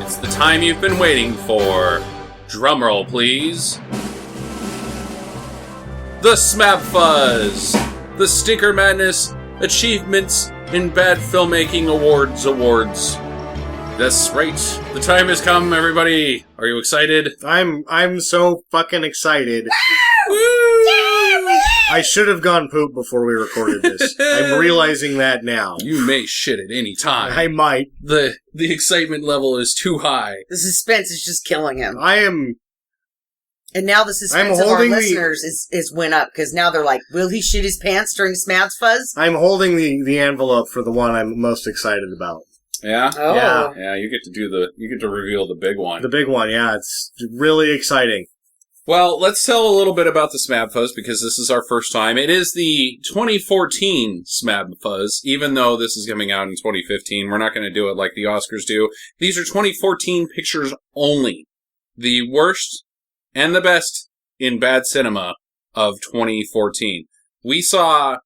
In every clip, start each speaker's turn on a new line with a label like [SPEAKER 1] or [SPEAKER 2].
[SPEAKER 1] It's the time you've been waiting for. Drumroll, please. The SMABFAs! The Stinker Madness Achievements in Bad Filmmaking Awards. That's right. The time has come, everybody. Are you excited?
[SPEAKER 2] I'm so fucking excited. I should have gone poop before we recorded this. I'm realizing that now.
[SPEAKER 1] You may shit at any time.
[SPEAKER 2] I might.
[SPEAKER 1] The excitement level is too high.
[SPEAKER 3] The suspense is just killing him.
[SPEAKER 2] And
[SPEAKER 3] now the suspense of our listeners is went up, because now they're like, will he shit his pants during SMABFAs?
[SPEAKER 2] I'm holding the envelope for the one I'm most excited about.
[SPEAKER 1] Yeah?
[SPEAKER 3] Oh.
[SPEAKER 1] Yeah, you get to reveal the big one.
[SPEAKER 2] The big one, yeah. It's really exciting.
[SPEAKER 1] Well, let's tell a little bit about the SMABFAs, because this is our first time. It is the 2014 SMABFAs, even though this is coming out in 2015. We're not going to do it like the Oscars do. These are 2014 pictures only. The worst and the best in bad cinema of 2014. We saw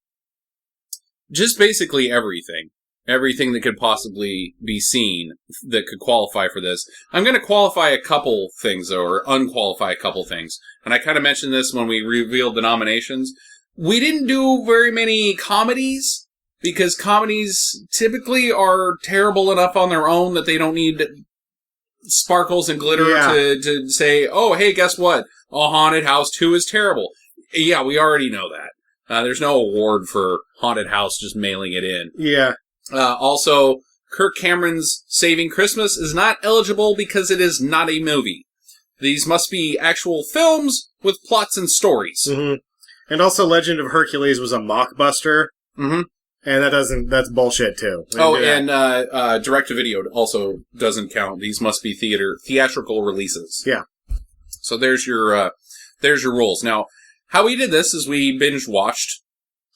[SPEAKER 1] just basically everything. Everything that could possibly be seen that could qualify for this. I'm going to qualify a couple things, or unqualify a couple things. And I kind of mentioned this when we revealed the nominations. We didn't do very many comedies, because comedies typically are terrible enough on their own that they don't need sparkles and glitter to say, oh, hey, guess what? A Haunted House 2 is terrible. Yeah, we already know that. There's no award for Haunted House just mailing it in.
[SPEAKER 2] Yeah.
[SPEAKER 1] Also, Kirk Cameron's Saving Christmas is not eligible because it is not a movie. These must be actual films with plots and stories.
[SPEAKER 2] Mm-hmm. And also, Legend of Hercules was a mockbuster.
[SPEAKER 1] Mm-hmm.
[SPEAKER 2] And that's bullshit too.
[SPEAKER 1] And direct-to-video also doesn't count. These must be theatrical releases.
[SPEAKER 2] Yeah.
[SPEAKER 1] So there's your rules. Now, how we did this is we binge-watched,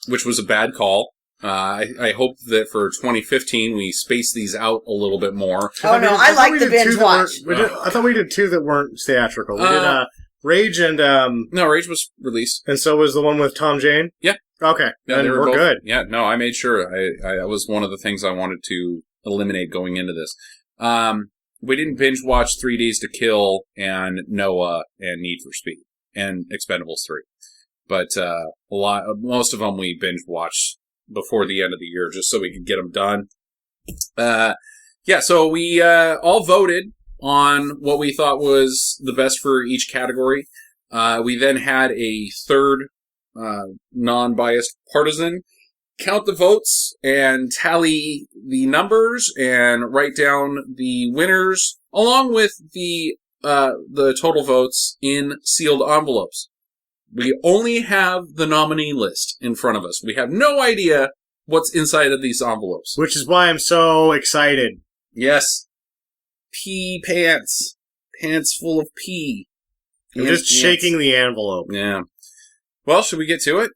[SPEAKER 1] which was a bad call. I hope that for 2015 we space these out a little bit more.
[SPEAKER 3] Oh no, I like the binge watch.
[SPEAKER 2] I thought we did two that weren't theatrical. We did Rage and...
[SPEAKER 1] No, Rage was released.
[SPEAKER 2] And so was the one with Tom Jane?
[SPEAKER 1] Yeah.
[SPEAKER 2] Okay.
[SPEAKER 1] Yeah,
[SPEAKER 2] and we're
[SPEAKER 1] both
[SPEAKER 2] good.
[SPEAKER 1] Yeah, no, I made sure. That was one of the things I wanted to eliminate going into this. We didn't binge watch 3 Days to Kill and Noah and Need for Speed and Expendables 3. But most of them we binge watched before the end of the year, just so we could get them done. So we all voted on what we thought was the best for each category. We then had a third non-biased partisan count the votes and tally the numbers and write down the winners, along with the total votes in sealed envelopes. We only have the nominee list in front of us. We have no idea what's inside of these envelopes.
[SPEAKER 2] Which is why I'm so excited.
[SPEAKER 1] Yes. Pee pants. Pants full of pee.
[SPEAKER 2] I'm just shaking the envelope.
[SPEAKER 1] Yeah. Well, should we get to it?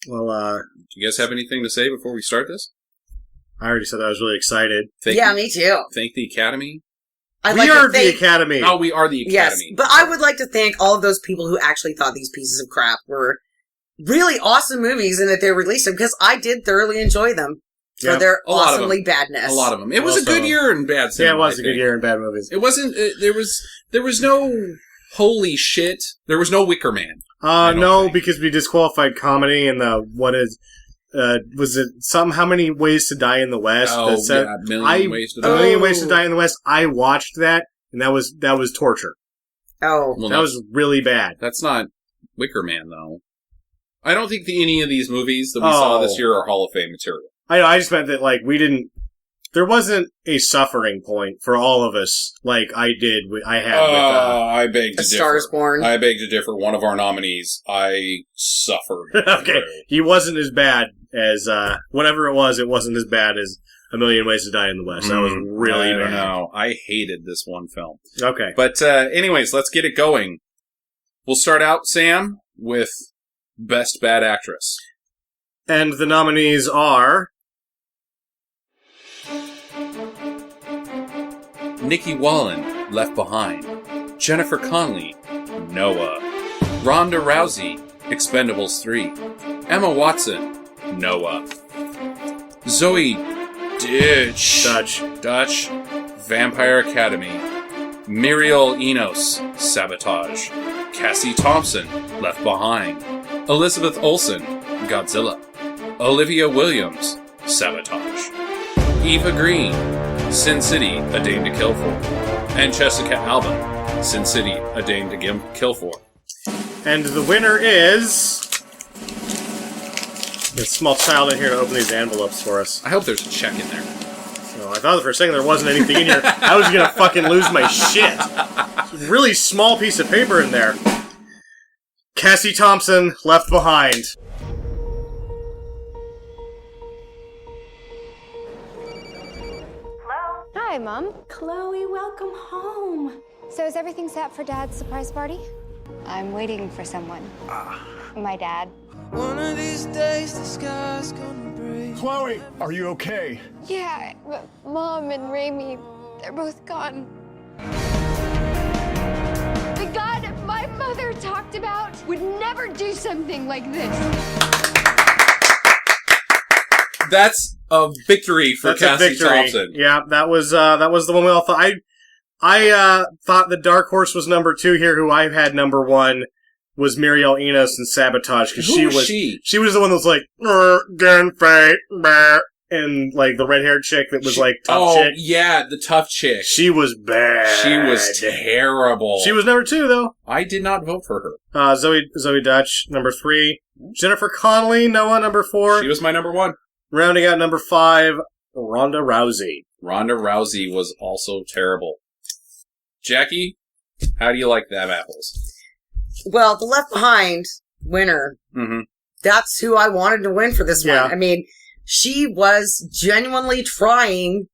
[SPEAKER 2] Well,
[SPEAKER 1] do you guys have anything to say before we start this?
[SPEAKER 2] I already said I was really excited.
[SPEAKER 3] Me too.
[SPEAKER 1] Thank the Academy.
[SPEAKER 2] We are the Academy.
[SPEAKER 1] Oh, we are the Academy.
[SPEAKER 3] Yes, but I would like to thank all of those people who actually thought these pieces of crap were really awesome movies and that they released them, because I did thoroughly enjoy them for their awesomely badness.
[SPEAKER 1] A lot of them. It was a good year in bad cinema.
[SPEAKER 2] Yeah, it was a good year in bad movies.
[SPEAKER 1] It wasn't. There was no holy shit. There was no Wicker Man.
[SPEAKER 2] No, because we disqualified comedy and was it how many ways to die in the West?
[SPEAKER 1] Oh, yeah, A Million Ways to
[SPEAKER 2] Die in the West. I watched that, and that was torture.
[SPEAKER 3] Oh.
[SPEAKER 1] Well,
[SPEAKER 2] that was really bad.
[SPEAKER 1] That's not Wicker Man, though. I don't think any of these movies that we saw this year are Hall of Fame material.
[SPEAKER 2] I just meant that, we didn't... There wasn't a suffering point for all of us like I had with...
[SPEAKER 1] I beg to differ.
[SPEAKER 3] Star is Born.
[SPEAKER 1] I beg to differ. One of our nominees, I suffered.
[SPEAKER 2] Okay. He wasn't as bad as... whatever it wasn't as bad as A Million Ways to Die in the West. That was really bad.
[SPEAKER 1] I don't know. I hated this one film.
[SPEAKER 2] Okay.
[SPEAKER 1] But anyways, let's get it going. We'll start out, Sam, with Best Bad Actress.
[SPEAKER 2] And the nominees are...
[SPEAKER 1] Nikki Wallen, Left Behind. Jennifer Connelly, Noah. Ronda Rousey, Expendables 3. Emma Watson, Noah. Zoe Dutch. Vampire Academy. Muriel Enos, Sabotage. Cassie Thompson, Left Behind. Elizabeth Olsen, Godzilla. Olivia Williams, Sabotage. Eva Green, Sin City, A Dame to Kill For. And Jessica Alba, Sin City, A Dame to Kill For.
[SPEAKER 2] And the winner is... a small child in here to open these envelopes for us.
[SPEAKER 1] I hope there's a check in there.
[SPEAKER 2] Oh, I thought for a second there wasn't anything in here. I was gonna fucking lose my shit. It's a really small piece of paper in there. Cassie Thompson, Left Behind.
[SPEAKER 4] Hello? Hi, Mom.
[SPEAKER 5] Chloe, welcome home.
[SPEAKER 4] So is everything set for Dad's surprise party? I'm waiting for someone. My dad.
[SPEAKER 6] One of these days the sky's gonna break.
[SPEAKER 7] Chloe, are you okay?
[SPEAKER 4] Yeah, but Mom and Raimi, they're both gone. The God my mother talked about would never do something like this.
[SPEAKER 1] That's a victory for Cassie Thompson.
[SPEAKER 2] Yeah, that was the one we all thought. I thought the Dark Horse was number 2 here, who I had number 1 was Muriel Enos and Sabotage, because she was the one that was like, gunfight, and like the red-haired chick that was like tough chick.
[SPEAKER 1] Oh, yeah, the tough chick.
[SPEAKER 2] She was bad.
[SPEAKER 1] She was terrible.
[SPEAKER 2] She was number 2, though.
[SPEAKER 1] I did not vote for her.
[SPEAKER 2] Zoe Dutch, number 3. Jennifer Connelly, Noah, number 4.
[SPEAKER 1] She was my number 1.
[SPEAKER 2] Rounding out number 5, Ronda Rousey.
[SPEAKER 1] Ronda Rousey was also terrible. Jackie, how do you like them apples?
[SPEAKER 3] Well, the Left Behind winner, that's who I wanted to win for this one. I mean, she was genuinely trying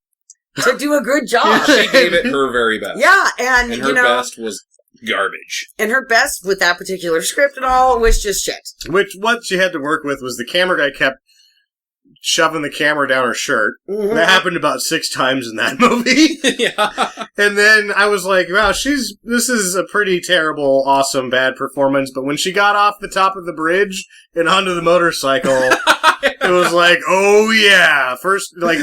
[SPEAKER 3] to do a good job.
[SPEAKER 1] She gave it her very best.
[SPEAKER 3] Yeah, and
[SPEAKER 1] her best was garbage.
[SPEAKER 3] And her best with that particular script and all was just shit.
[SPEAKER 2] What she had to work with was the camera guy kept shoving the camera down her shirt.
[SPEAKER 3] Mm-hmm.
[SPEAKER 2] That happened about 6 times in that movie.
[SPEAKER 1] Yeah.
[SPEAKER 2] And then I was like, wow, this is a pretty terrible, awesome, bad performance. But when she got off the top of the bridge and onto the motorcycle, it was like, oh yeah. First, like,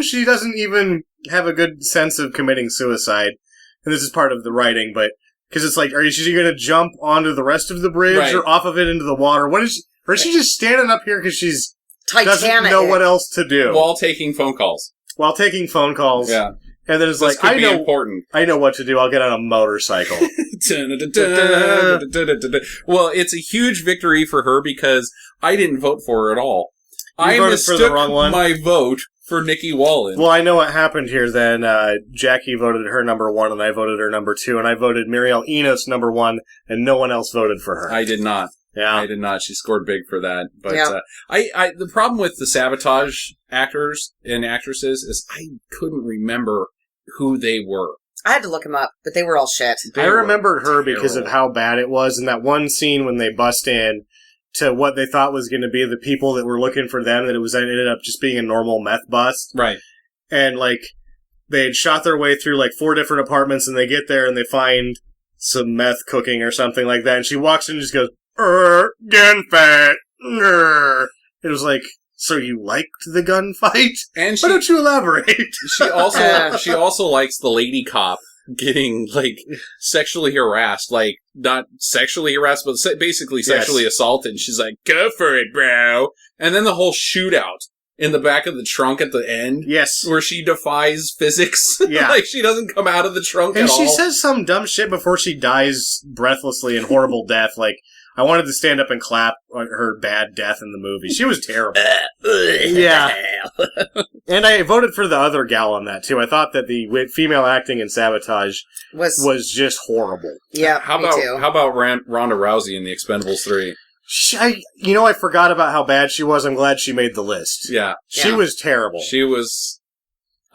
[SPEAKER 2] she doesn't even have a good sense of committing suicide. And this is part of the writing, but, because it's like, is she going to jump onto the rest of the bridge or off of it into the water? Or is she just standing up here because she's
[SPEAKER 3] Titanic.
[SPEAKER 2] Doesn't know what else to do.
[SPEAKER 1] While taking phone calls.
[SPEAKER 2] Yeah. And then it's like, I know what to do. I'll get on a motorcycle.
[SPEAKER 1] Well, it's a huge victory for her because I didn't vote for her at all.
[SPEAKER 2] I voted for the wrong one.
[SPEAKER 1] My vote for Nikki Wallen.
[SPEAKER 2] Well, I know what happened here then. Jackie voted her number 1 and I voted her number 2 and I voted Muriel Enos number 1 and no one else voted for her.
[SPEAKER 1] I did not.
[SPEAKER 2] Yeah.
[SPEAKER 1] I did not. She scored big for that. But the problem with the Sabotage actors and actresses is I couldn't remember who they were.
[SPEAKER 3] I had to look them up, but they were all shit.
[SPEAKER 2] I remembered her because of how bad it was in that one scene when they bust in to what they thought was going to be the people that were looking for them, that ended up just being a normal meth bust.
[SPEAKER 1] Right. And
[SPEAKER 2] like they had shot their way through like 4 different apartments and they get there and they find some meth cooking or something like that and she walks in and just goes, gunfight. It was like, so you liked the gunfight? And why don't you elaborate?
[SPEAKER 1] She also likes the lady cop getting like sexually harassed, like not sexually harassed, but basically sexually assaulted. And she's like, "Go for it, bro!" And then the whole shootout in the back of the trunk at the end, where she defies physics. Like she doesn't come out of the trunk at all.
[SPEAKER 2] And she says some dumb shit before she dies breathlessly in horrible death, like, I wanted to stand up and clap on her bad death in the movie. She was terrible. Yeah. And I voted for the other gal on that, too. I thought that the female acting in Sabotage was just horrible.
[SPEAKER 3] Yeah,
[SPEAKER 1] How about Ronda Rousey in the Expendables 3?
[SPEAKER 2] I forgot about how bad she was. I'm glad she made the list.
[SPEAKER 1] Yeah.
[SPEAKER 2] She was terrible.
[SPEAKER 1] She was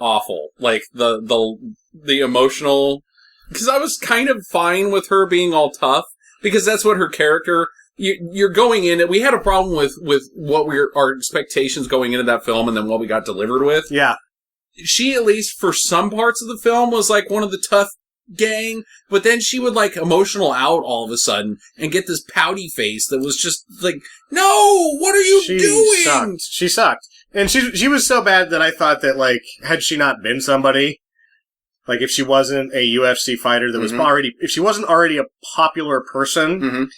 [SPEAKER 1] awful. Like, the emotional... Because I was kind of fine with her being all tough. Because that's what her character, you're going in it. We had a problem with what our expectations going into that film and then what we got delivered with.
[SPEAKER 2] Yeah.
[SPEAKER 1] She, at least for some parts of the film, was like one of the tough gang, but then she would like emotional out all of a sudden and get this pouty face that was just like, no, what are you doing?
[SPEAKER 2] She sucked. And she was so bad that I thought that, like, had she not been somebody, like, if she wasn't a UFC fighter that was if she wasn't already a popular person,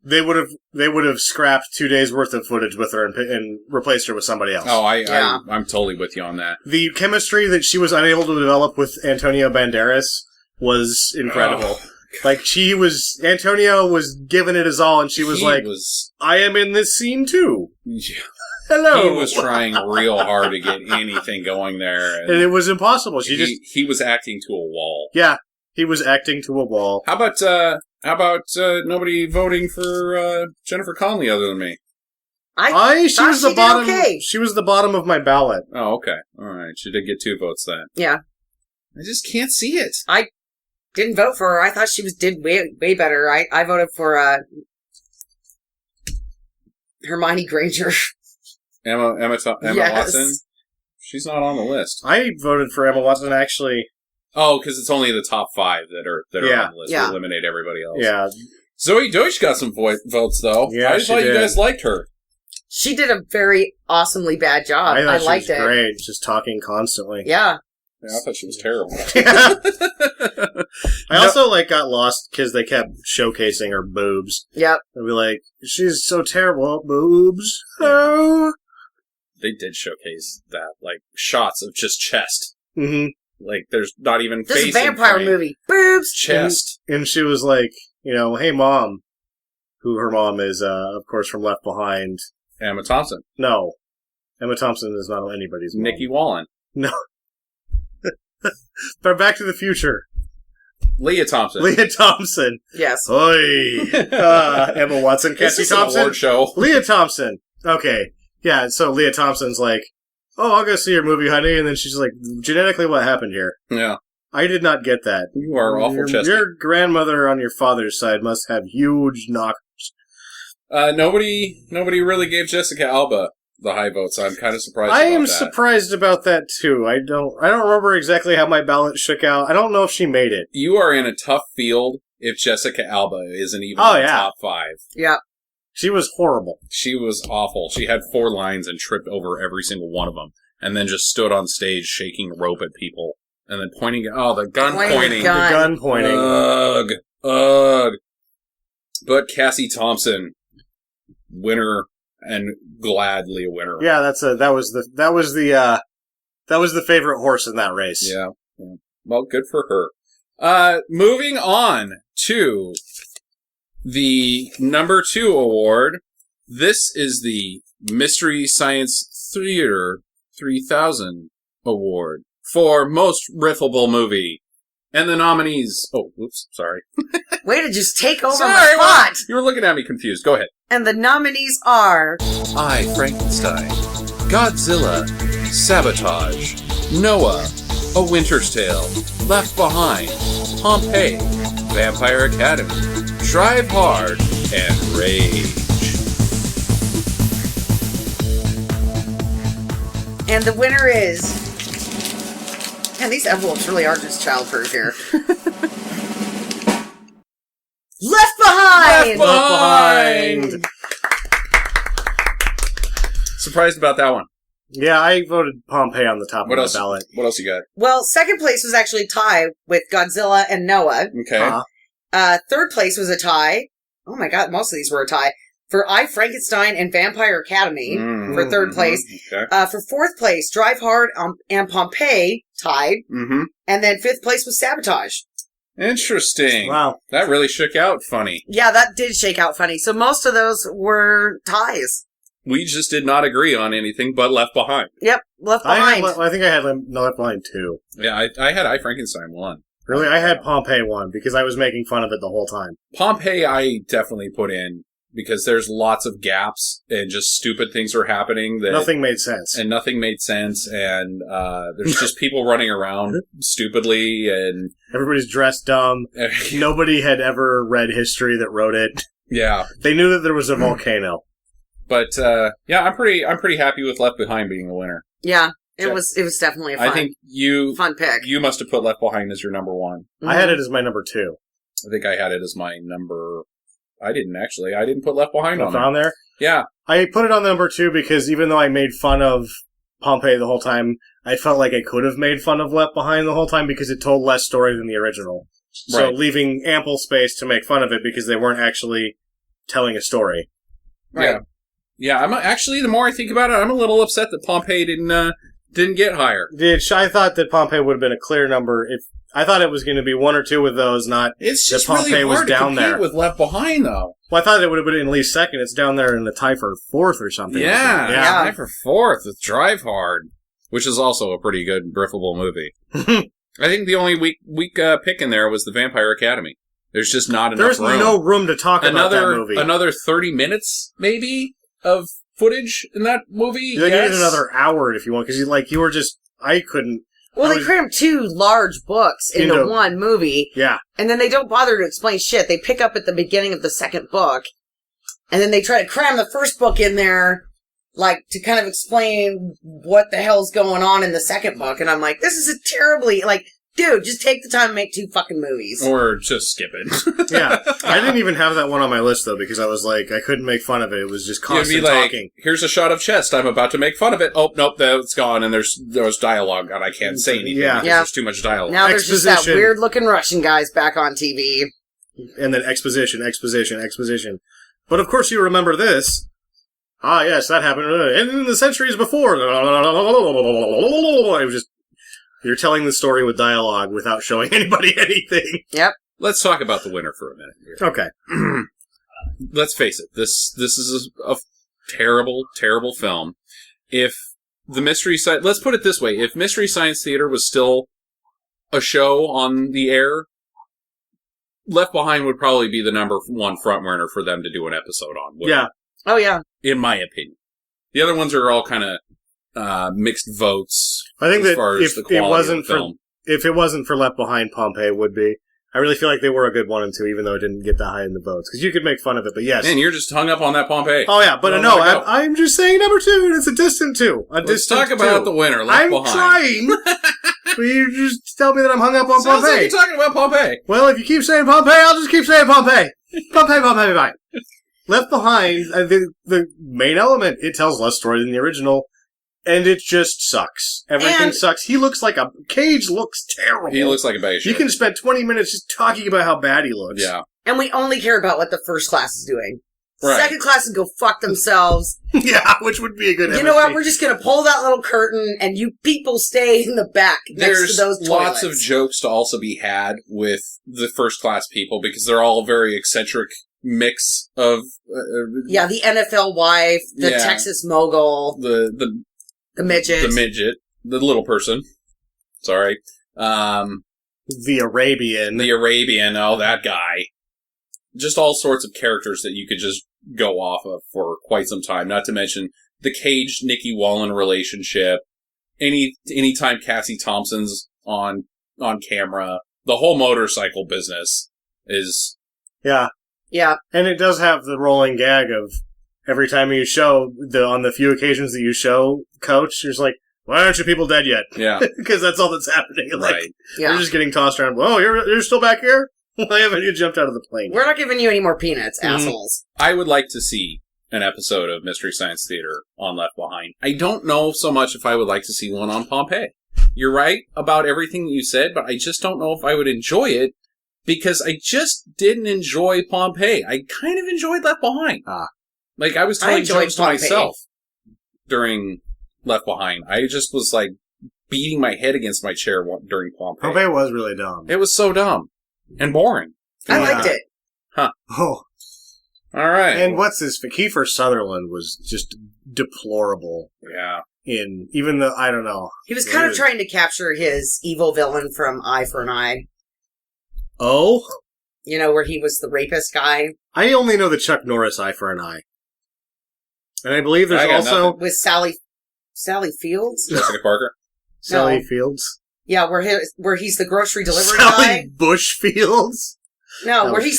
[SPEAKER 2] they would have scrapped 2 days worth of footage with her and replaced her with somebody else.
[SPEAKER 1] Oh, I'm totally with you on that.
[SPEAKER 2] The chemistry that she was unable to develop with Antonio Banderas was incredible. Oh. Like, Antonio was giving it his all, and she was I am in this scene too.
[SPEAKER 1] Yeah.
[SPEAKER 2] Hello.
[SPEAKER 1] He was trying real hard to get anything going there.
[SPEAKER 2] And it was impossible.
[SPEAKER 1] He was acting to a wall.
[SPEAKER 2] Yeah, he was acting to a wall.
[SPEAKER 1] How about nobody voting for Jennifer Connelly other than me?
[SPEAKER 2] She was the bottom. Okay. She was the bottom of my ballot.
[SPEAKER 1] Oh, okay. All right. She did get 2 votes then.
[SPEAKER 3] Yeah.
[SPEAKER 1] I just can't see it.
[SPEAKER 3] I didn't vote for her. I thought she did way better. I voted for Hermione Granger.
[SPEAKER 1] Emma Watson? She's not on the list.
[SPEAKER 2] I voted for Emma Watson, actually.
[SPEAKER 1] Oh, because it's only the top 5 that are on the list.
[SPEAKER 3] Yeah.
[SPEAKER 1] We eliminate everybody else.
[SPEAKER 2] Yeah.
[SPEAKER 1] Zoe Deutsch got some votes, though.
[SPEAKER 2] Yeah,
[SPEAKER 1] I just thought you guys liked her.
[SPEAKER 3] She did a very awesomely bad job. I liked it.
[SPEAKER 2] She was great, just talking constantly.
[SPEAKER 3] Yeah.
[SPEAKER 1] Yeah, I thought she was terrible.
[SPEAKER 2] I also got lost because they kept showcasing her boobs.
[SPEAKER 3] Yep.
[SPEAKER 2] I'd be like, she's so terrible, boobs.
[SPEAKER 1] Yeah.
[SPEAKER 2] Oh.
[SPEAKER 1] They did showcase that, shots of just chest.
[SPEAKER 2] Mm-hmm.
[SPEAKER 1] There's not even
[SPEAKER 3] this
[SPEAKER 1] face.
[SPEAKER 3] This is a vampire movie. Boobs!
[SPEAKER 1] Chest.
[SPEAKER 2] And she was like, hey, Mom. Who her mom is, of course, from Left Behind.
[SPEAKER 1] Emma Thompson.
[SPEAKER 2] No. Emma Thompson is not anybody's mom.
[SPEAKER 1] Nikki Wallen.
[SPEAKER 2] No. But Back to the Future.
[SPEAKER 1] Leah Thompson.
[SPEAKER 2] Leah Thompson.
[SPEAKER 3] Yes.
[SPEAKER 2] Oi. Emma Watson. Cassie Thompson.
[SPEAKER 1] Award show.
[SPEAKER 2] Leah Thompson. Okay. Yeah, so Leah Thompson's like, oh, I'll go see your movie, honey. And then she's like, genetically, what happened here?
[SPEAKER 1] Yeah.
[SPEAKER 2] I did not get that.
[SPEAKER 1] You are awful chesty.
[SPEAKER 2] Your grandmother on your father's side must have huge knockers.
[SPEAKER 1] Nobody really gave Jessica Alba the high votes. I'm kind of surprised.
[SPEAKER 2] I am surprised about that too. I don't remember exactly how my ballot shook out. I don't know if she made it.
[SPEAKER 1] You are in a tough field if Jessica Alba isn't even in the top 5.
[SPEAKER 3] Yeah.
[SPEAKER 2] She was horrible.
[SPEAKER 1] She was awful. She had 4 lines and tripped over every single one of them, and then just stood on stage shaking rope at people, and then pointing. Oh, the gun pointing.
[SPEAKER 2] The gun pointing.
[SPEAKER 1] Ugh. Ugh. But Cassie Thompson, winner, and gladly a winner.
[SPEAKER 2] Yeah, that was the favorite horse in that race.
[SPEAKER 1] Yeah. Well, good for her. Moving on to the number 2 award. This is the Mystery Science Theater 3000 award for most riffable movie. And the nominees... Oh, oops, sorry.
[SPEAKER 3] Way to just take over my spot!
[SPEAKER 1] You were looking at me confused. Go ahead.
[SPEAKER 3] And the nominees are...
[SPEAKER 1] I, Frankenstein, Godzilla, Sabotage, Noah, A Winter's Tale, Left Behind, Pompeii, Vampire Academy, Drive Hard, and Rage.
[SPEAKER 3] And the winner is... Man, these envelopes really are just childproof here. Left Behind!
[SPEAKER 2] Left Behind!
[SPEAKER 1] Surprised about that one.
[SPEAKER 2] Yeah, I voted Pompeii on the top of the ballot.
[SPEAKER 1] What else you got?
[SPEAKER 3] Well, second place was actually a tie with Godzilla and Noah.
[SPEAKER 1] Okay.
[SPEAKER 3] Third place was a tie. Oh my god, most of these were a tie. For I, Frankenstein and Vampire Academy for third place.
[SPEAKER 1] Okay.
[SPEAKER 3] For fourth place, Drive Hard and Pompeii tied.
[SPEAKER 1] Mm-hmm.
[SPEAKER 3] And then fifth place was Sabotage.
[SPEAKER 1] Interesting.
[SPEAKER 2] Wow.
[SPEAKER 1] That really shook out funny.
[SPEAKER 3] Yeah, that did shake out funny. So most of those were ties.
[SPEAKER 1] We just did not agree on anything but Left Behind.
[SPEAKER 3] Yep, Left Behind.
[SPEAKER 2] I think I had Left Behind 2.
[SPEAKER 1] Yeah, I had I, Frankenstein 1.
[SPEAKER 2] Really? I had Pompeii 1 because I was making fun of it the whole time.
[SPEAKER 1] Pompeii I definitely put in because there's lots of gaps and just stupid things are happening. That
[SPEAKER 2] nothing made sense.
[SPEAKER 1] And nothing made sense. And there's just people running around stupidly. And
[SPEAKER 2] everybody's dressed dumb. Nobody had ever read history that wrote it.
[SPEAKER 1] Yeah.
[SPEAKER 2] They knew that there was a volcano.
[SPEAKER 1] But yeah, I'm pretty happy with Left Behind being a winner.
[SPEAKER 3] Yeah, it was definitely a fun pick.
[SPEAKER 1] You must have put Left Behind as your number 1.
[SPEAKER 2] Mm-hmm. I had it as my number 2.
[SPEAKER 1] I think I had it as my number. I didn't actually. I didn't put Left Behind
[SPEAKER 2] on there.
[SPEAKER 1] Yeah,
[SPEAKER 2] I put it on number 2 because even though I made fun of Pompeii the whole time, I felt like I could have made fun of Left Behind the whole time because it told less story than the original. So
[SPEAKER 1] Right.
[SPEAKER 2] leaving ample space to make fun of it because they weren't actually telling a story.
[SPEAKER 3] Right.
[SPEAKER 1] Yeah. I'm actually, the more I think about it, I'm a little upset that Pompeii didn't get higher.
[SPEAKER 2] I thought that Pompeii would have been a clear number if I thought it was going to be one or two with those, not
[SPEAKER 1] It's just
[SPEAKER 2] that Pompeii
[SPEAKER 1] really
[SPEAKER 2] was
[SPEAKER 1] hard to
[SPEAKER 2] down
[SPEAKER 1] compete
[SPEAKER 2] there.
[SPEAKER 1] with Left Behind, though.
[SPEAKER 2] Well, I thought it would have been at least second. It's down there in the tie for fourth or something.
[SPEAKER 1] Yeah,
[SPEAKER 3] Yeah.
[SPEAKER 1] Time for fourth with Drive Hard, which is also a pretty good Riffable movie. I think the only weak pick in there was the Vampire Academy. There's just not enough
[SPEAKER 2] There's
[SPEAKER 1] room.
[SPEAKER 2] no room to talk about that movie.
[SPEAKER 1] Another 30 minutes, maybe, of footage in that movie.
[SPEAKER 2] You need another hour if you want, because I couldn't.
[SPEAKER 3] Well, they crammed 2 large books into one movie.
[SPEAKER 2] Yeah.
[SPEAKER 3] And then they don't bother to explain shit. They pick up at the beginning of the second book, and then they try to cram the first book in there, like, to kind of explain what the hell's going on in the second book. And I'm like, this is a terribly, like, dude, just take the time and make 2 fucking movies.
[SPEAKER 1] Or just skip it.
[SPEAKER 2] Yeah. I didn't even have that one on my list, though, because I was like, I couldn't make fun of it. It was just constant
[SPEAKER 1] You'd be like,
[SPEAKER 2] talking.
[SPEAKER 1] here's a shot of chest. I'm about to make fun of it. Oh, nope, that's gone. And there's dialogue, and I can't say anything because there's too much dialogue.
[SPEAKER 3] Now there's just that weird-looking Russian guys back on TV.
[SPEAKER 2] And then exposition. But of course you remember this. Ah, yes, that happened in the centuries before. It was just... You're telling the story with dialogue without showing anybody anything.
[SPEAKER 3] Yep.
[SPEAKER 1] Let's talk about the winner for a minute here.
[SPEAKER 2] Okay.
[SPEAKER 1] Let's face it. This is a terrible, terrible film. If the let's put it this way. If Mystery Science Theater was still a show on the air, Left Behind would probably be the number 1 frontrunner for them to do an episode on.
[SPEAKER 2] Yeah.
[SPEAKER 3] Oh, yeah.
[SPEAKER 1] In my opinion. The other ones are all kind of mixed votes.
[SPEAKER 2] I think
[SPEAKER 1] as
[SPEAKER 2] that
[SPEAKER 1] far as the quality of the film.
[SPEAKER 2] if it wasn't for Left Behind, Pompeii would be. I really feel like they were a good 1 and 2, even though it didn't get that high in the votes. Because you could make fun of it, but yes.
[SPEAKER 1] Man, you're just hung up on that Pompeii.
[SPEAKER 2] Oh yeah, but no, I'm just saying number 2, and it's a distant 2.
[SPEAKER 1] Let's talk about the winner, Left Behind.
[SPEAKER 2] I'm trying! Will you just tell me that I'm hung up on
[SPEAKER 1] Sounds
[SPEAKER 2] Pompeii?
[SPEAKER 1] like you're talking about Pompeii.
[SPEAKER 2] Well, if you keep saying Pompeii, I'll just keep saying Pompeii. Pompeii. Left Behind, the main element, it tells less story than the original. And it just sucks. Everything sucks. Cage looks terrible.
[SPEAKER 1] He looks like a bag of shit.
[SPEAKER 2] You can spend 20 minutes just talking about how bad he looks.
[SPEAKER 1] Yeah.
[SPEAKER 3] And we only care about what the first class is doing.
[SPEAKER 1] Right.
[SPEAKER 3] Second class can go fuck themselves.
[SPEAKER 2] Yeah, which would be a good
[SPEAKER 3] You know what? We're just going to pull that little curtain, and you people stay in the back next to those toilets.
[SPEAKER 1] There's lots of jokes to also be had with the first class people, because they're all a very eccentric mix of...
[SPEAKER 3] yeah, the NFL wife, the Texas mogul, the midget.
[SPEAKER 1] The midget. The little person. Sorry.
[SPEAKER 2] The Arabian.
[SPEAKER 1] Oh, that guy. Just all sorts of characters that you could just go off of for quite some time. Not to mention the Cage-Nikki Wallen relationship. Anytime Cassie Thompson's on camera. The whole motorcycle business is...
[SPEAKER 2] Yeah.
[SPEAKER 3] Yeah.
[SPEAKER 2] And it does have the rolling gag of every time you show, on the few occasions that you show Coach, you're just like, why aren't you people dead yet?
[SPEAKER 1] Yeah.
[SPEAKER 2] Because that's all that's happening. Like,
[SPEAKER 1] right.
[SPEAKER 3] Yeah.
[SPEAKER 2] You're just getting tossed around. Oh, you're still back here? Why haven't you jumped out of the plane?
[SPEAKER 3] We're not giving you any more peanuts, assholes.
[SPEAKER 1] I would like to see an episode of Mystery Science Theater on Left Behind. I don't know so much if I would like to see one on Pompeii. You're right about everything you said, but I just don't know if I would enjoy it, because I just didn't enjoy Pompeii. I kind of enjoyed Left Behind. Like, I was telling jokes to myself during Left Behind. I just was, like, beating my head against my chair during Pompeii.
[SPEAKER 2] Pompeii was really dumb.
[SPEAKER 1] It was so dumb. And boring.
[SPEAKER 3] I liked it.
[SPEAKER 1] Huh.
[SPEAKER 2] Oh.
[SPEAKER 1] All right.
[SPEAKER 2] And what's this? Kiefer Sutherland was just deplorable.
[SPEAKER 1] Yeah.
[SPEAKER 2] Even though, I don't know.
[SPEAKER 3] He was kind of trying to capture his evil villain from Eye for an Eye.
[SPEAKER 2] Oh?
[SPEAKER 3] You know, where he was the rapist guy.
[SPEAKER 2] I only know the Chuck Norris Eye for an Eye. And I believe there's also...
[SPEAKER 3] With Sally Fields?
[SPEAKER 1] Jessica Parker?
[SPEAKER 2] Sally Fields?
[SPEAKER 3] Yeah, where he's the grocery delivery
[SPEAKER 2] Sally
[SPEAKER 3] guy.
[SPEAKER 2] Bush Fields?
[SPEAKER 3] No, where he's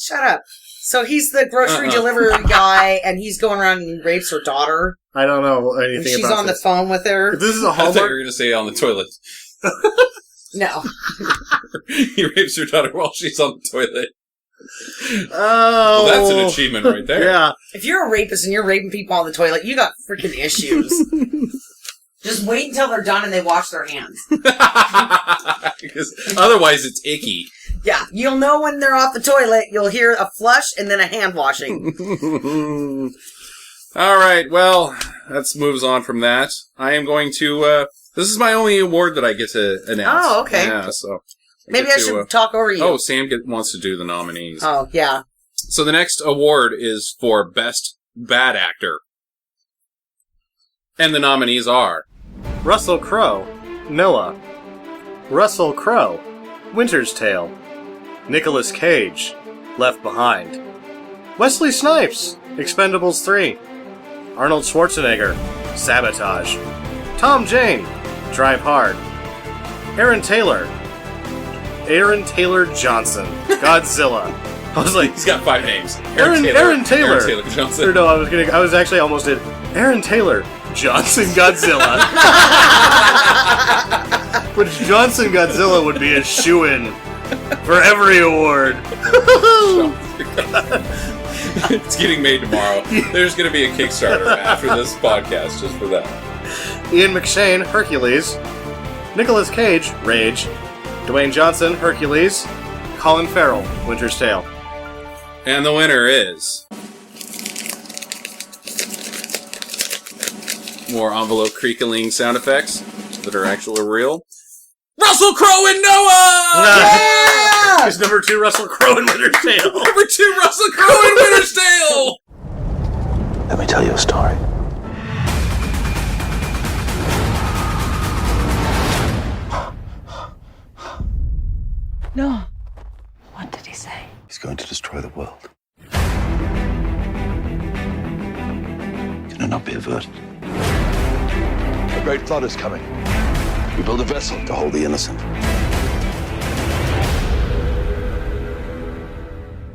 [SPEAKER 3] shut up. So he's the grocery delivery guy, and he's going around and he rapes her daughter.
[SPEAKER 2] I don't know anything
[SPEAKER 3] and she's
[SPEAKER 2] about
[SPEAKER 3] on
[SPEAKER 2] this.
[SPEAKER 3] the phone with her.
[SPEAKER 2] If this is a
[SPEAKER 1] I thought you
[SPEAKER 2] Hallmark...
[SPEAKER 1] were going to say on the toilet.
[SPEAKER 3] No.
[SPEAKER 1] He rapes her daughter while she's on the toilet.
[SPEAKER 2] Oh.
[SPEAKER 1] Well, that's an achievement right there.
[SPEAKER 2] Yeah.
[SPEAKER 3] If you're a rapist and you're raping people on the toilet, you got freaking issues. Just wait until they're done and they wash their hands.
[SPEAKER 1] Because otherwise it's icky.
[SPEAKER 3] Yeah, you'll know when they're off the toilet. You'll hear a flush and then a hand washing.
[SPEAKER 1] All right, well, that moves on from that. I am going to... this is my only award that I get to announce.
[SPEAKER 3] Oh, okay.
[SPEAKER 1] Yeah, so...
[SPEAKER 3] Maybe I should talk over you.
[SPEAKER 1] Oh, Sam wants to do the nominees.
[SPEAKER 3] Oh, yeah.
[SPEAKER 1] So the next award is for Best Bad Actor. And the nominees are...
[SPEAKER 2] Russell Crowe, Noah. Russell Crowe, Winter's Tale. Nicolas Cage, Left Behind. Wesley Snipes, Expendables 3. Arnold Schwarzenegger, Sabotage. Tom Jane, Drive Hard. Aaron Taylor Johnson, Godzilla. I was like,
[SPEAKER 1] he's got 5 names.
[SPEAKER 2] Aaron Taylor.
[SPEAKER 1] Aaron Taylor Johnson.
[SPEAKER 2] Or no, I was actually almost at Aaron Taylor Johnson Godzilla. Which Johnson Godzilla would be a shoo-in for every award.
[SPEAKER 1] It's getting made tomorrow. There's going to be a Kickstarter after this podcast just for that.
[SPEAKER 2] Ian McShane, Hercules. Nicolas Cage, Rage. Dwayne Johnson, Hercules. Colin Farrell, Winter's Tale.
[SPEAKER 1] And the winner is... More envelope creakling sound effects that are actually real. Russell Crowe and Noah!
[SPEAKER 2] Yeah! It's number 2, Russell Crowe in Winter's Tale.
[SPEAKER 1] Number 2, Russell Crowe in Winter's Tale!
[SPEAKER 7] Let me tell you a story.
[SPEAKER 5] No. What did he say?
[SPEAKER 7] He's going to destroy the world. Can it not be averted? A great flood is coming. We build a vessel to hold the innocent.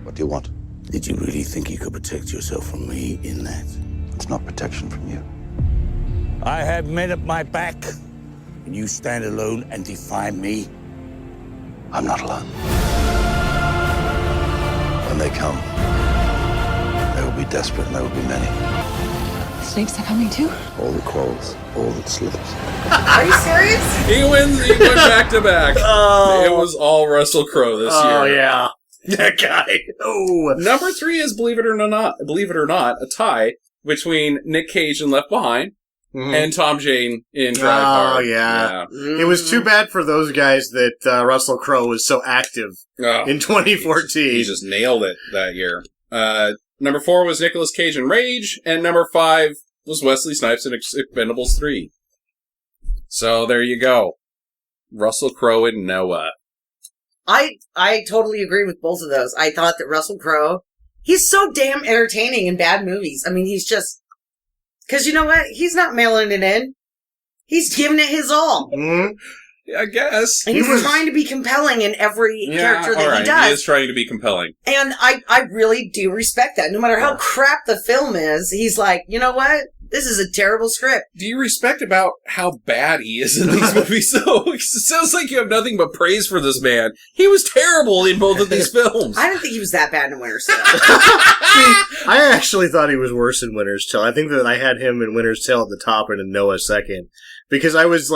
[SPEAKER 7] What do you want? Did you really think you could protect yourself from me in that? It's not protection from you.
[SPEAKER 8] I have men at my back, and you stand alone and defy me.
[SPEAKER 7] I'm not alone. When they come, they will be desperate and there will be many.
[SPEAKER 5] Snakes are coming too?
[SPEAKER 7] All that crawls, all that slips.
[SPEAKER 3] Are you serious?
[SPEAKER 1] He wins. He went back to back.
[SPEAKER 2] Oh.
[SPEAKER 1] It was all Russell Crowe this year.
[SPEAKER 2] Oh, yeah. That guy. Oh.
[SPEAKER 1] Number 3 is, believe it or not, a tie between Nick Cage in Left Behind and Tom Jane in Drive Hard.
[SPEAKER 2] Oh, yeah. It was too bad for those guys that Russell Crowe was so active in 2014.
[SPEAKER 1] He just nailed it that year. Number 4 was Nicolas Cage in Rage, and number 5 was Wesley Snipes in Expendables 3. So there you go. Russell Crowe and Noah.
[SPEAKER 3] I totally agree with both of those. I thought that Russell Crowe, he's so damn entertaining in bad movies. I mean, he's just... Because you know what? He's not mailing it in. He's giving it his all.
[SPEAKER 2] Mm-hmm.
[SPEAKER 1] I guess.
[SPEAKER 3] And he's trying to be compelling in every character that he does.
[SPEAKER 1] He is trying to be compelling.
[SPEAKER 3] And I really do respect that. No matter how crap the film is, he's like, you know what? This is a terrible script.
[SPEAKER 1] Do you respect about how bad he is in these movies, though? It sounds like you have nothing but praise for this man. He was terrible in both of these films.
[SPEAKER 3] I didn't think he was that bad in Winter's Tale.
[SPEAKER 2] I actually thought he was worse in Winter's Tale. I think that I had him in Winter's Tale at the top and in Noah second. Because I was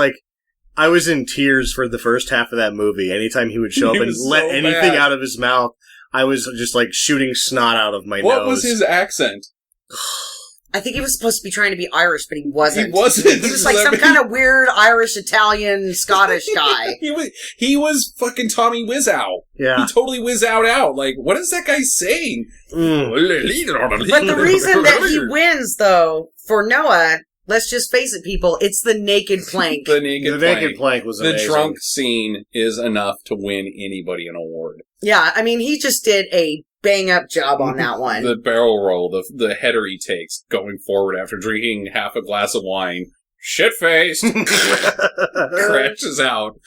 [SPEAKER 2] in tears for the first half of that movie. Anytime he would show up and let anything out of his mouth, I was just like shooting snot out of my nose.
[SPEAKER 1] What was his accent?
[SPEAKER 3] I think he was supposed to be trying to be Irish, but he wasn't.
[SPEAKER 1] He wasn't.
[SPEAKER 3] He was like some kind of weird Irish, Italian, Scottish guy.
[SPEAKER 1] He was fucking Tommy Wiseau.
[SPEAKER 2] Yeah.
[SPEAKER 1] He totally Wiseau'd out. Like, what is that guy saying?
[SPEAKER 3] But the reason that he wins, though, for Noah, let's just face it, people, it's the naked plank.
[SPEAKER 1] The naked plank
[SPEAKER 2] was amazing.
[SPEAKER 1] The drunk scene is enough to win anybody an award.
[SPEAKER 3] Yeah, I mean, he just did a bang-up job on that one.
[SPEAKER 1] The barrel roll, the header he takes going forward after drinking half a glass of wine. Shit-faced. Crashes out.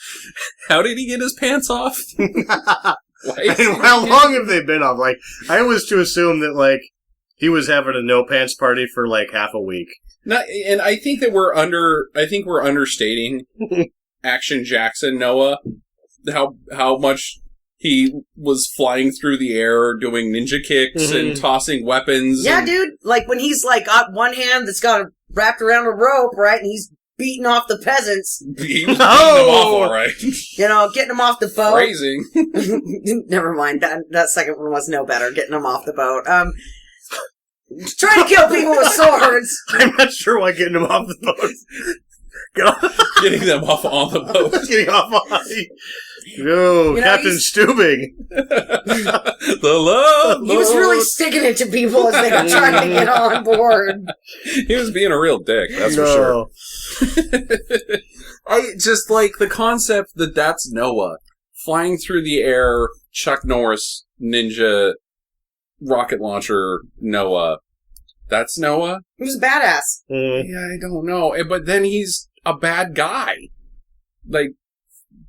[SPEAKER 1] How did he get his pants off?
[SPEAKER 2] How long have they been off? Like, I was to assume that, like, he was having a no-pants party for, like, half a week.
[SPEAKER 1] And I think that we're understating Action Jackson Noah. How much he was flying through the air, doing ninja kicks and tossing weapons.
[SPEAKER 3] Yeah, dude. Like, when he's, like, got one hand that's got wrapped around a rope, right? And he's beating off the peasants.
[SPEAKER 1] He was beating them off, all right.
[SPEAKER 3] You know, getting them off the boat.
[SPEAKER 1] Phrasing.
[SPEAKER 3] Never mind. That second one was no better. Getting them off the boat. Trying to kill people with swords.
[SPEAKER 2] I'm not sure why getting them off the boat.
[SPEAKER 1] Getting them off on the boat.
[SPEAKER 2] Getting off on. No,
[SPEAKER 3] You know,
[SPEAKER 2] Captain Stubing.
[SPEAKER 1] The love.
[SPEAKER 3] He was really sticking it to people as they were trying to get on board.
[SPEAKER 1] He was being a real dick, that's for sure. I just like the concept that that's Noah flying through the air, Chuck Norris ninja rocket launcher Noah. That's Noah?
[SPEAKER 3] He was badass.
[SPEAKER 1] Yeah, I don't know. But then he's a bad guy. Like,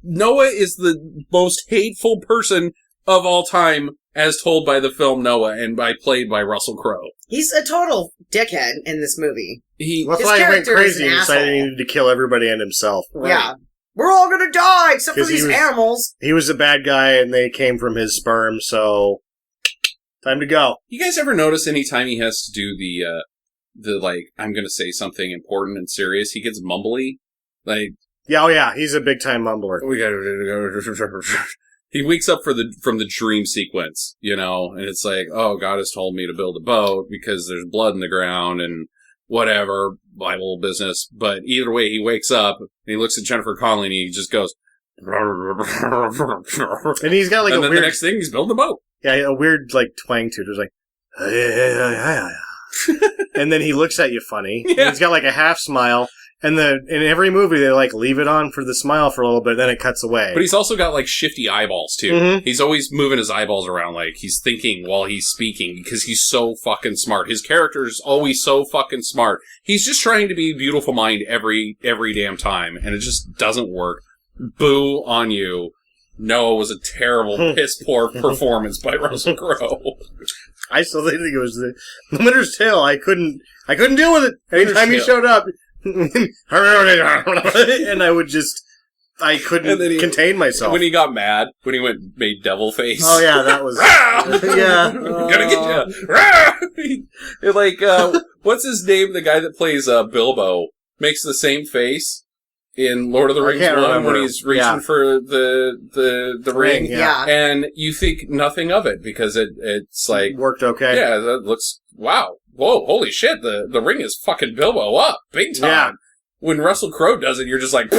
[SPEAKER 1] Noah is the most hateful person of all time, as told by the film Noah and played by Russell Crowe.
[SPEAKER 3] He's a total dickhead in this movie.
[SPEAKER 2] That's
[SPEAKER 3] His
[SPEAKER 2] why he went
[SPEAKER 3] character is
[SPEAKER 2] crazy
[SPEAKER 3] an
[SPEAKER 2] and decided he
[SPEAKER 3] asshole.
[SPEAKER 2] needed to kill everybody and himself.
[SPEAKER 3] Yeah. We're all gonna die, except for
[SPEAKER 2] 'Cause he
[SPEAKER 3] these
[SPEAKER 2] was-
[SPEAKER 3] animals.
[SPEAKER 2] He was a bad guy and they came from his sperm, so time to go.
[SPEAKER 1] You guys ever notice anytime he has to do the like, I'm gonna say something important and serious, he gets mumbly? Like,
[SPEAKER 2] Yeah, oh yeah, he's a big time mumbler.
[SPEAKER 1] we gotta... He wakes up from the dream sequence, you know, and it's like, oh, God has told me to build a boat because there's blood in the ground and whatever, Bible business. But either way, he wakes up and he looks at Jennifer Connelly and he just goes...
[SPEAKER 2] And he's got like
[SPEAKER 1] and
[SPEAKER 2] a
[SPEAKER 1] then
[SPEAKER 2] weird...
[SPEAKER 1] the next thing, he's building a boat.
[SPEAKER 2] Yeah, a weird like twang to it. It's like... and then he looks at you funny.
[SPEAKER 1] Yeah.
[SPEAKER 2] And he's got like a half smile. And in every movie, they like leave it on for the smile for a little bit, then it cuts away.
[SPEAKER 1] But he's also got like shifty eyeballs too.
[SPEAKER 2] Mhm.
[SPEAKER 1] He's always moving his eyeballs around like he's thinking while he's speaking because he's so fucking smart. His character is always so fucking smart. He's just trying to be beautiful mind every damn time, and it just doesn't work. Boo on you. Noah was a terrible, piss poor performance by Russell Crowe.
[SPEAKER 2] I still think it was the Winter's Tale. I couldn't deal with it. Anytime he
[SPEAKER 1] Tale.
[SPEAKER 2] showed up, and I couldn't
[SPEAKER 1] And then
[SPEAKER 2] contain myself.
[SPEAKER 1] When he got mad, when he made devil face.
[SPEAKER 2] Oh yeah, that was yeah.
[SPEAKER 1] Gonna get you. Like, what's his name? The guy that plays Bilbo makes the same face in Lord of the
[SPEAKER 2] I
[SPEAKER 1] Rings
[SPEAKER 2] can't
[SPEAKER 1] 1
[SPEAKER 2] remember.
[SPEAKER 1] when he's reaching
[SPEAKER 2] Yeah.
[SPEAKER 1] for the ring.
[SPEAKER 3] Yeah.
[SPEAKER 1] And you think nothing of it because it's like,
[SPEAKER 2] Worked okay.
[SPEAKER 1] yeah, that looks, wow. Whoa, holy shit, the ring is fucking Bilbo up, big time.
[SPEAKER 2] Yeah.
[SPEAKER 1] When Russell Crowe does it, you're just like,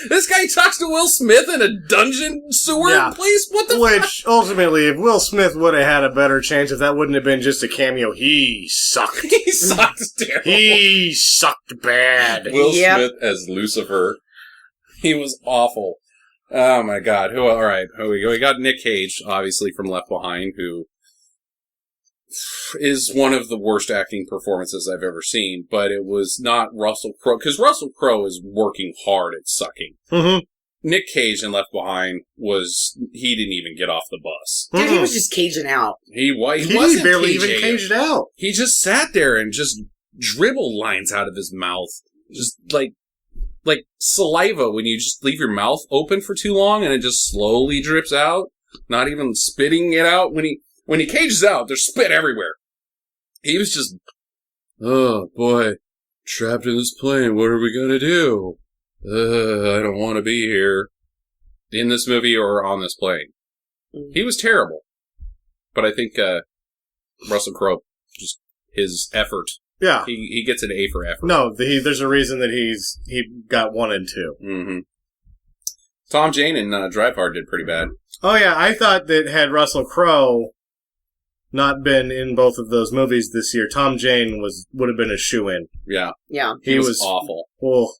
[SPEAKER 1] this guy talks to Will Smith in a dungeon sewer
[SPEAKER 2] Yeah.
[SPEAKER 1] place? What the fuck?
[SPEAKER 2] Which, ultimately, if Will Smith would have had a better chance, if that wouldn't have been just a cameo, he sucked.
[SPEAKER 1] He sucks terrible.
[SPEAKER 2] He sucked bad.
[SPEAKER 1] Will
[SPEAKER 3] Yep.
[SPEAKER 1] Smith as Lucifer. He was awful. Oh my god. Alright, we got Nick Cage, obviously, from Left Behind, who is one of the worst acting performances I've ever seen, but it was not Russell Crowe, because Russell Crowe is working hard at sucking.
[SPEAKER 2] Mm-hmm.
[SPEAKER 1] Nick Cage in Left Behind he didn't even get off the bus.
[SPEAKER 3] Dude, he was just caging out.
[SPEAKER 1] He
[SPEAKER 2] He
[SPEAKER 1] wasn't
[SPEAKER 2] barely even
[SPEAKER 1] KJing.
[SPEAKER 2] caged out.
[SPEAKER 1] He just sat there and just dribbled lines out of his mouth. Just like saliva when you just leave your mouth open for too long and it just slowly drips out. Not even spitting it out. When he cages out, there's spit everywhere. He was just, oh boy, trapped in this plane. What are we gonna do? I don't want to be here. In this movie or on this plane. He was terrible. But I think, Russell Crowe, just his effort.
[SPEAKER 2] Yeah.
[SPEAKER 1] He gets an A for effort.
[SPEAKER 2] No, there's a reason that he got 1 and 2.
[SPEAKER 1] Mm-hmm. Tom Jane and Drive Hard did pretty bad.
[SPEAKER 2] Oh yeah, I thought that had Russell Crowe not been in both of those movies this year, Tom Jane would have been a shoo-in.
[SPEAKER 1] Yeah.
[SPEAKER 3] Yeah.
[SPEAKER 1] He was awful.
[SPEAKER 2] Well,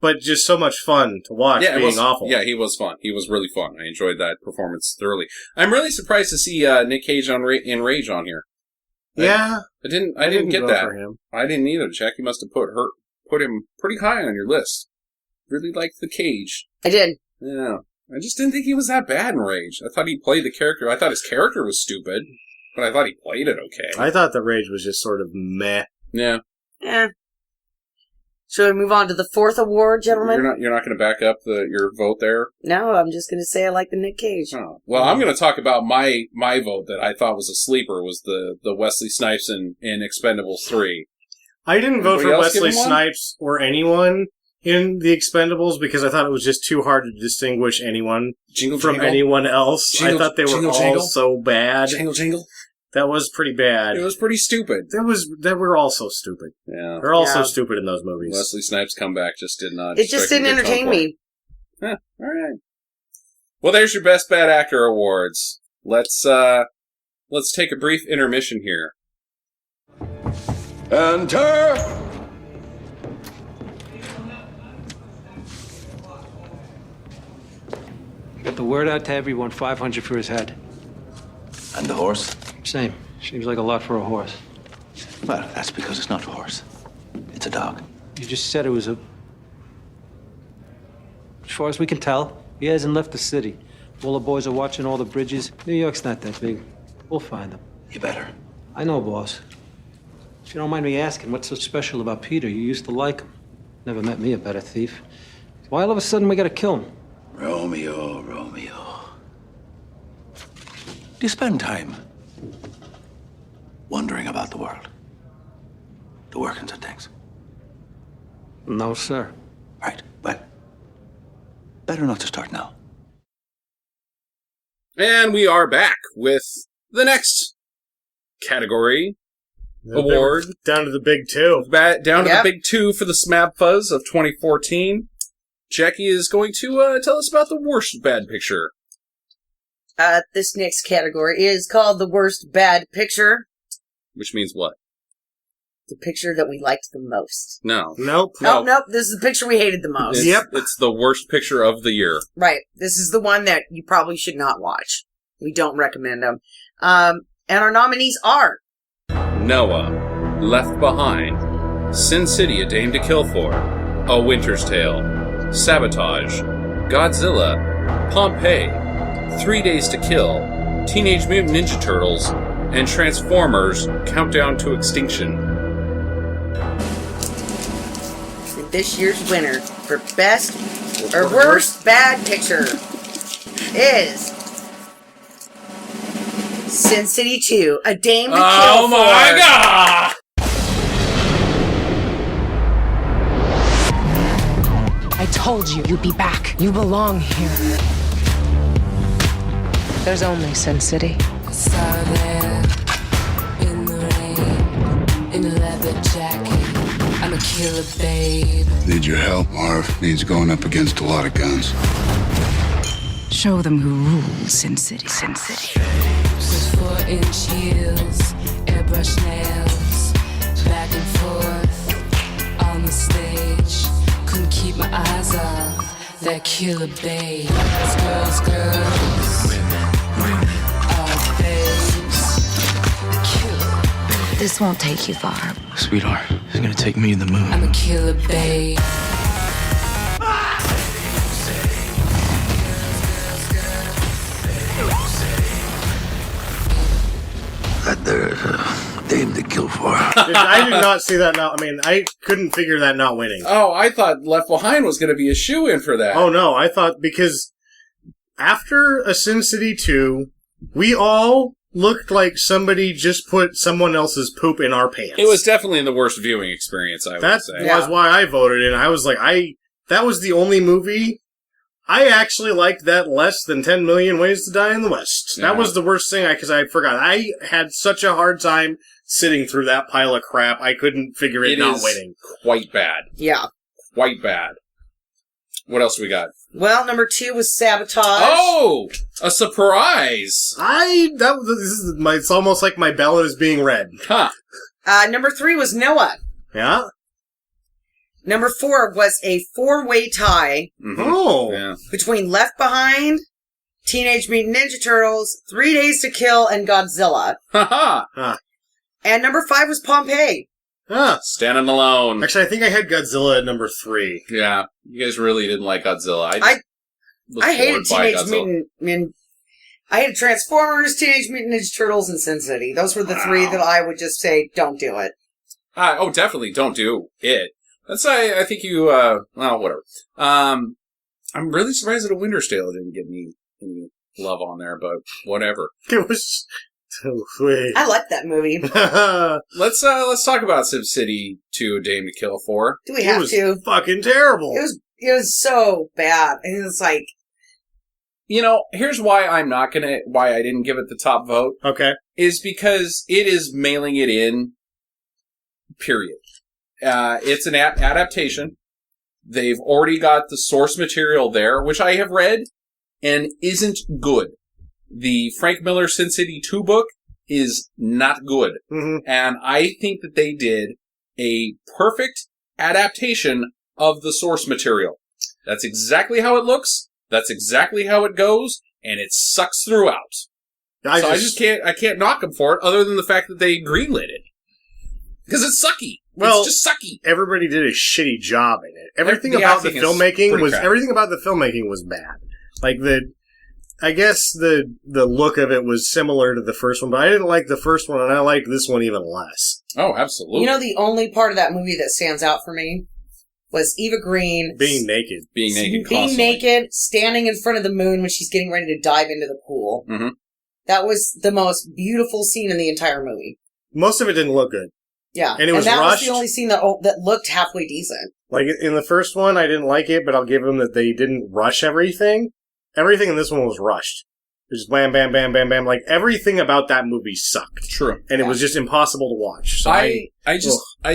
[SPEAKER 2] but just so much fun to watch being awful.
[SPEAKER 1] Yeah, he was fun. He was really fun. I enjoyed that performance thoroughly. I'm really surprised to see Nick Cage in Rage on here.
[SPEAKER 2] Yeah.
[SPEAKER 1] I didn't get
[SPEAKER 2] vote
[SPEAKER 1] that.
[SPEAKER 2] for him.
[SPEAKER 1] I didn't either. Jack, you must have put him pretty high on your list. Really liked the Cage.
[SPEAKER 3] I did.
[SPEAKER 1] Yeah. I just didn't think he was that bad in Rage. I thought he played the character. I thought his character was stupid, but I thought he played it okay.
[SPEAKER 2] I thought the Rage was just sort of meh.
[SPEAKER 1] Yeah.
[SPEAKER 3] Yeah. Should we move on to the 4th award, gentlemen?
[SPEAKER 1] You're not going to back up your vote there?
[SPEAKER 3] No, I'm just going to say I like the Nick Cage.
[SPEAKER 1] Oh. Well, I'm going to talk about my vote that I thought was a sleeper was the Wesley Snipes in Expendables 3.
[SPEAKER 2] I didn't vote
[SPEAKER 1] Anybody
[SPEAKER 2] for
[SPEAKER 1] else give
[SPEAKER 2] Wesley
[SPEAKER 1] him one?
[SPEAKER 2] Snipes or anyone in the Expendables because I thought it was just too hard to distinguish anyone
[SPEAKER 1] Jingle
[SPEAKER 2] from
[SPEAKER 1] Jingle.
[SPEAKER 2] anyone else.
[SPEAKER 1] Jingle-
[SPEAKER 2] I thought they were
[SPEAKER 1] Jingle
[SPEAKER 2] all
[SPEAKER 1] Jangle.
[SPEAKER 2] so bad.
[SPEAKER 1] Jingle Jingle.
[SPEAKER 2] That was pretty bad.
[SPEAKER 1] It was pretty stupid.
[SPEAKER 2] They were all so stupid.
[SPEAKER 1] Yeah.
[SPEAKER 2] They're all so
[SPEAKER 3] Yeah.
[SPEAKER 2] stupid in those movies.
[SPEAKER 1] Wesley Snipes' comeback just did not.
[SPEAKER 3] It just
[SPEAKER 1] strike a
[SPEAKER 3] didn't
[SPEAKER 1] good tone
[SPEAKER 3] entertain
[SPEAKER 1] for
[SPEAKER 3] me.
[SPEAKER 1] Huh, all right. Well, there's your Best Bad Actor awards. Let's take a brief intermission here.
[SPEAKER 7] Enter!
[SPEAKER 9] Got the word out to everyone, 500 for his head.
[SPEAKER 7] And the horse?
[SPEAKER 9] Same. Seems like a lot for a horse.
[SPEAKER 7] Well, that's because it's not a horse. It's a dog.
[SPEAKER 9] You just said it was a... As far as we can tell, he hasn't left the city. All the boys are watching all the bridges. New York's not that big. We'll find him.
[SPEAKER 7] You better.
[SPEAKER 9] I know, boss. If you don't mind me asking, what's so special about Peter? You used to like him. Never met me a better thief. Why all of a sudden we gotta kill him?
[SPEAKER 7] Romeo, Romeo. Do you spend time wondering about the world? The workings of things?
[SPEAKER 9] No, sir.
[SPEAKER 7] Right. Well, better not to start now.
[SPEAKER 1] And we are back with the next category award.
[SPEAKER 2] Down to the big two.
[SPEAKER 1] Down to
[SPEAKER 3] Yep.
[SPEAKER 1] the big two for the SMABFAs of 2014. Jackie is going to tell us about the worst bad picture.
[SPEAKER 3] This next category is called the worst bad picture.
[SPEAKER 1] Which means what?
[SPEAKER 3] The picture that we liked the most.
[SPEAKER 1] No.
[SPEAKER 2] Nope.
[SPEAKER 3] No, nope. This is the picture we hated the most.
[SPEAKER 1] It's,
[SPEAKER 2] Yep.
[SPEAKER 1] It's the worst picture of the year.
[SPEAKER 3] Right. This is the one that you probably should not watch. We don't recommend them. And our nominees are
[SPEAKER 1] Noah, Left Behind, Sin City, A Dame to Kill For, A Winter's Tale, Sabotage, Godzilla, Pompeii, 3 Days to Kill, Teenage Mutant Ninja Turtles, and Transformers Countdown to Extinction.
[SPEAKER 3] And this year's winner for best or worst bad picture is Sin City 2, A Dame to Kill
[SPEAKER 1] Oh
[SPEAKER 3] For.
[SPEAKER 1] my god!
[SPEAKER 5] I told you you'd be back. You belong here. There's only Sin City.
[SPEAKER 6] In the rain, in a leather jacket, I'm a killer babe.
[SPEAKER 10] Need your help. Marv needs going up against a lot of guns.
[SPEAKER 5] Show them who rules Sin City. Sin City.
[SPEAKER 6] With 4-inch heels, airbrush nails, back and forth on the stage. Couldn't keep my eyes off that killer babe. Girls, girls, all babes. Killer.
[SPEAKER 5] This won't take you far.
[SPEAKER 11] Sweetheart, it's gonna take me to the moon.
[SPEAKER 6] I'm a killer babe.
[SPEAKER 7] There's a dame to kill for.
[SPEAKER 2] I did not see that. I mean, I couldn't figure that not winning.
[SPEAKER 1] Oh, I thought Left Behind was going to be a shoo-in for that.
[SPEAKER 2] Oh no, I thought because after a Sin City 2, we all looked like somebody just put someone else's poop in our pants.
[SPEAKER 1] It was definitely the worst viewing experience, I would
[SPEAKER 2] That
[SPEAKER 1] say.
[SPEAKER 2] was why I voted, and I was like, that was the only movie. I actually liked that less than 10 Million Ways to Die in the West.
[SPEAKER 1] Yeah.
[SPEAKER 2] That was the worst thing, because I forgot. I had such a hard time sitting through that pile of crap, I couldn't figure it not
[SPEAKER 1] is
[SPEAKER 2] winning.
[SPEAKER 1] Quite bad.
[SPEAKER 3] Yeah.
[SPEAKER 1] Quite bad. What else we got?
[SPEAKER 3] Well, number 2 was Sabotage.
[SPEAKER 1] Oh! A surprise!
[SPEAKER 2] It's almost like my ballot is being read.
[SPEAKER 1] Huh.
[SPEAKER 3] Number 3 was Noah.
[SPEAKER 2] Yeah?
[SPEAKER 3] Number 4 was a 4-way tie
[SPEAKER 1] Mm-hmm.
[SPEAKER 2] Oh.
[SPEAKER 1] Yeah.
[SPEAKER 3] between Left Behind, Teenage Mutant Ninja Turtles, 3 Days to Kill, and Godzilla.
[SPEAKER 1] Ha-ha!
[SPEAKER 3] And number 5 was Pompeii.
[SPEAKER 2] Huh.
[SPEAKER 1] Standing alone.
[SPEAKER 2] Actually, I think I had Godzilla at number 3.
[SPEAKER 1] Yeah. You guys really didn't like Godzilla.
[SPEAKER 3] I hated
[SPEAKER 1] bored by
[SPEAKER 3] Teenage
[SPEAKER 1] Godzilla.
[SPEAKER 3] Mutant I hated Transformers, Teenage Mutant Ninja Turtles, and Sin City. Those were the 3 that I would just say, don't do it.
[SPEAKER 1] Oh, definitely don't do it. I think you, well, whatever. I'm really surprised that A Winter's Tale didn't get any love on there, but whatever.
[SPEAKER 2] It was
[SPEAKER 3] I like that movie.
[SPEAKER 1] Let's talk about SimCity 2: Dame to Kill For.
[SPEAKER 3] Do we have to?
[SPEAKER 2] It was fucking terrible.
[SPEAKER 3] It was so bad. And it's like...
[SPEAKER 1] You know, here's why why I didn't give it the top vote.
[SPEAKER 2] Okay.
[SPEAKER 1] Is because it is mailing it in, period. It's an adaptation. They've already got the source material there, which I have read, and isn't good. The Frank Miller Sin City 2 book is not good.
[SPEAKER 2] Mm-hmm.
[SPEAKER 1] And I think that they did a perfect adaptation of the source material. That's exactly how it looks. That's exactly how it goes. And it sucks throughout. I can't knock them for it, other than the fact that they greenlit it. Because it's sucky.
[SPEAKER 2] Well,
[SPEAKER 1] it's just sucky.
[SPEAKER 2] Everybody did a shitty job in it. Everything about the filmmaking was bad. Like I guess the look of it was similar to the first one, but I didn't like the first one, and I liked this one even less.
[SPEAKER 1] Oh, absolutely.
[SPEAKER 3] You know, the only part of that movie that stands out for me was Eva Green
[SPEAKER 2] being naked,
[SPEAKER 3] standing in front of the moon when she's getting ready to dive into the pool.
[SPEAKER 1] Mm-hmm.
[SPEAKER 3] That was the most beautiful scene in the entire movie.
[SPEAKER 2] Most of it didn't look good.
[SPEAKER 3] Yeah,
[SPEAKER 2] and that
[SPEAKER 3] rushed. Was the only scene that looked halfway decent.
[SPEAKER 2] Like in the first one, I didn't like it, but I'll give them that they didn't rush everything. Everything in this one was rushed. It was just bam, bam, bam, bam, bam. Like everything about that movie sucked.
[SPEAKER 1] True,
[SPEAKER 2] and it was just impossible to watch. So
[SPEAKER 1] I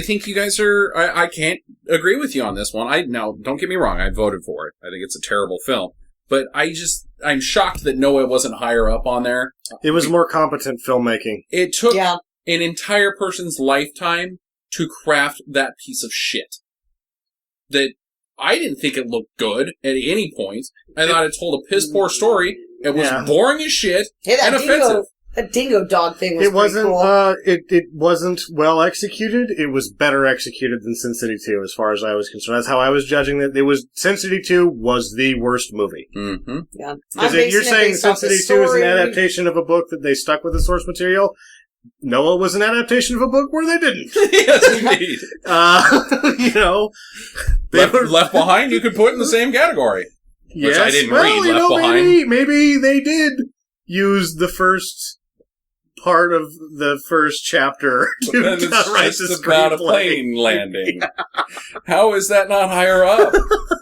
[SPEAKER 1] think you guys are. I can't agree with you on this one. Now, don't get me wrong. I voted for it. I think it's a terrible film, but I'm shocked that Noah wasn't higher up on there.
[SPEAKER 2] It was more competent filmmaking.
[SPEAKER 1] It took an entire person's lifetime to craft that piece of shit. That I didn't think it looked good at any point. I thought it told a piss poor story. It was boring as shit and offensive.
[SPEAKER 3] That dingo dog thing was
[SPEAKER 2] cool. It wasn't well executed. It was better executed than Sin City 2, as far as I was concerned. That's how I was judging it. Sin City 2 was the worst movie.
[SPEAKER 1] Mm-hmm.
[SPEAKER 3] Yeah.
[SPEAKER 2] Because if you're saying Sin City 2 is an adaptation of a book that they stuck with the source material, Noah was an adaptation of a book where they didn't.
[SPEAKER 1] Yes, indeed. Left Behind you could put in the same category. Which I didn't read Left Behind.
[SPEAKER 2] Maybe they did use the first part of the first chapter to write the screenplay.
[SPEAKER 1] About a plane landing. Yeah. How is that not higher up?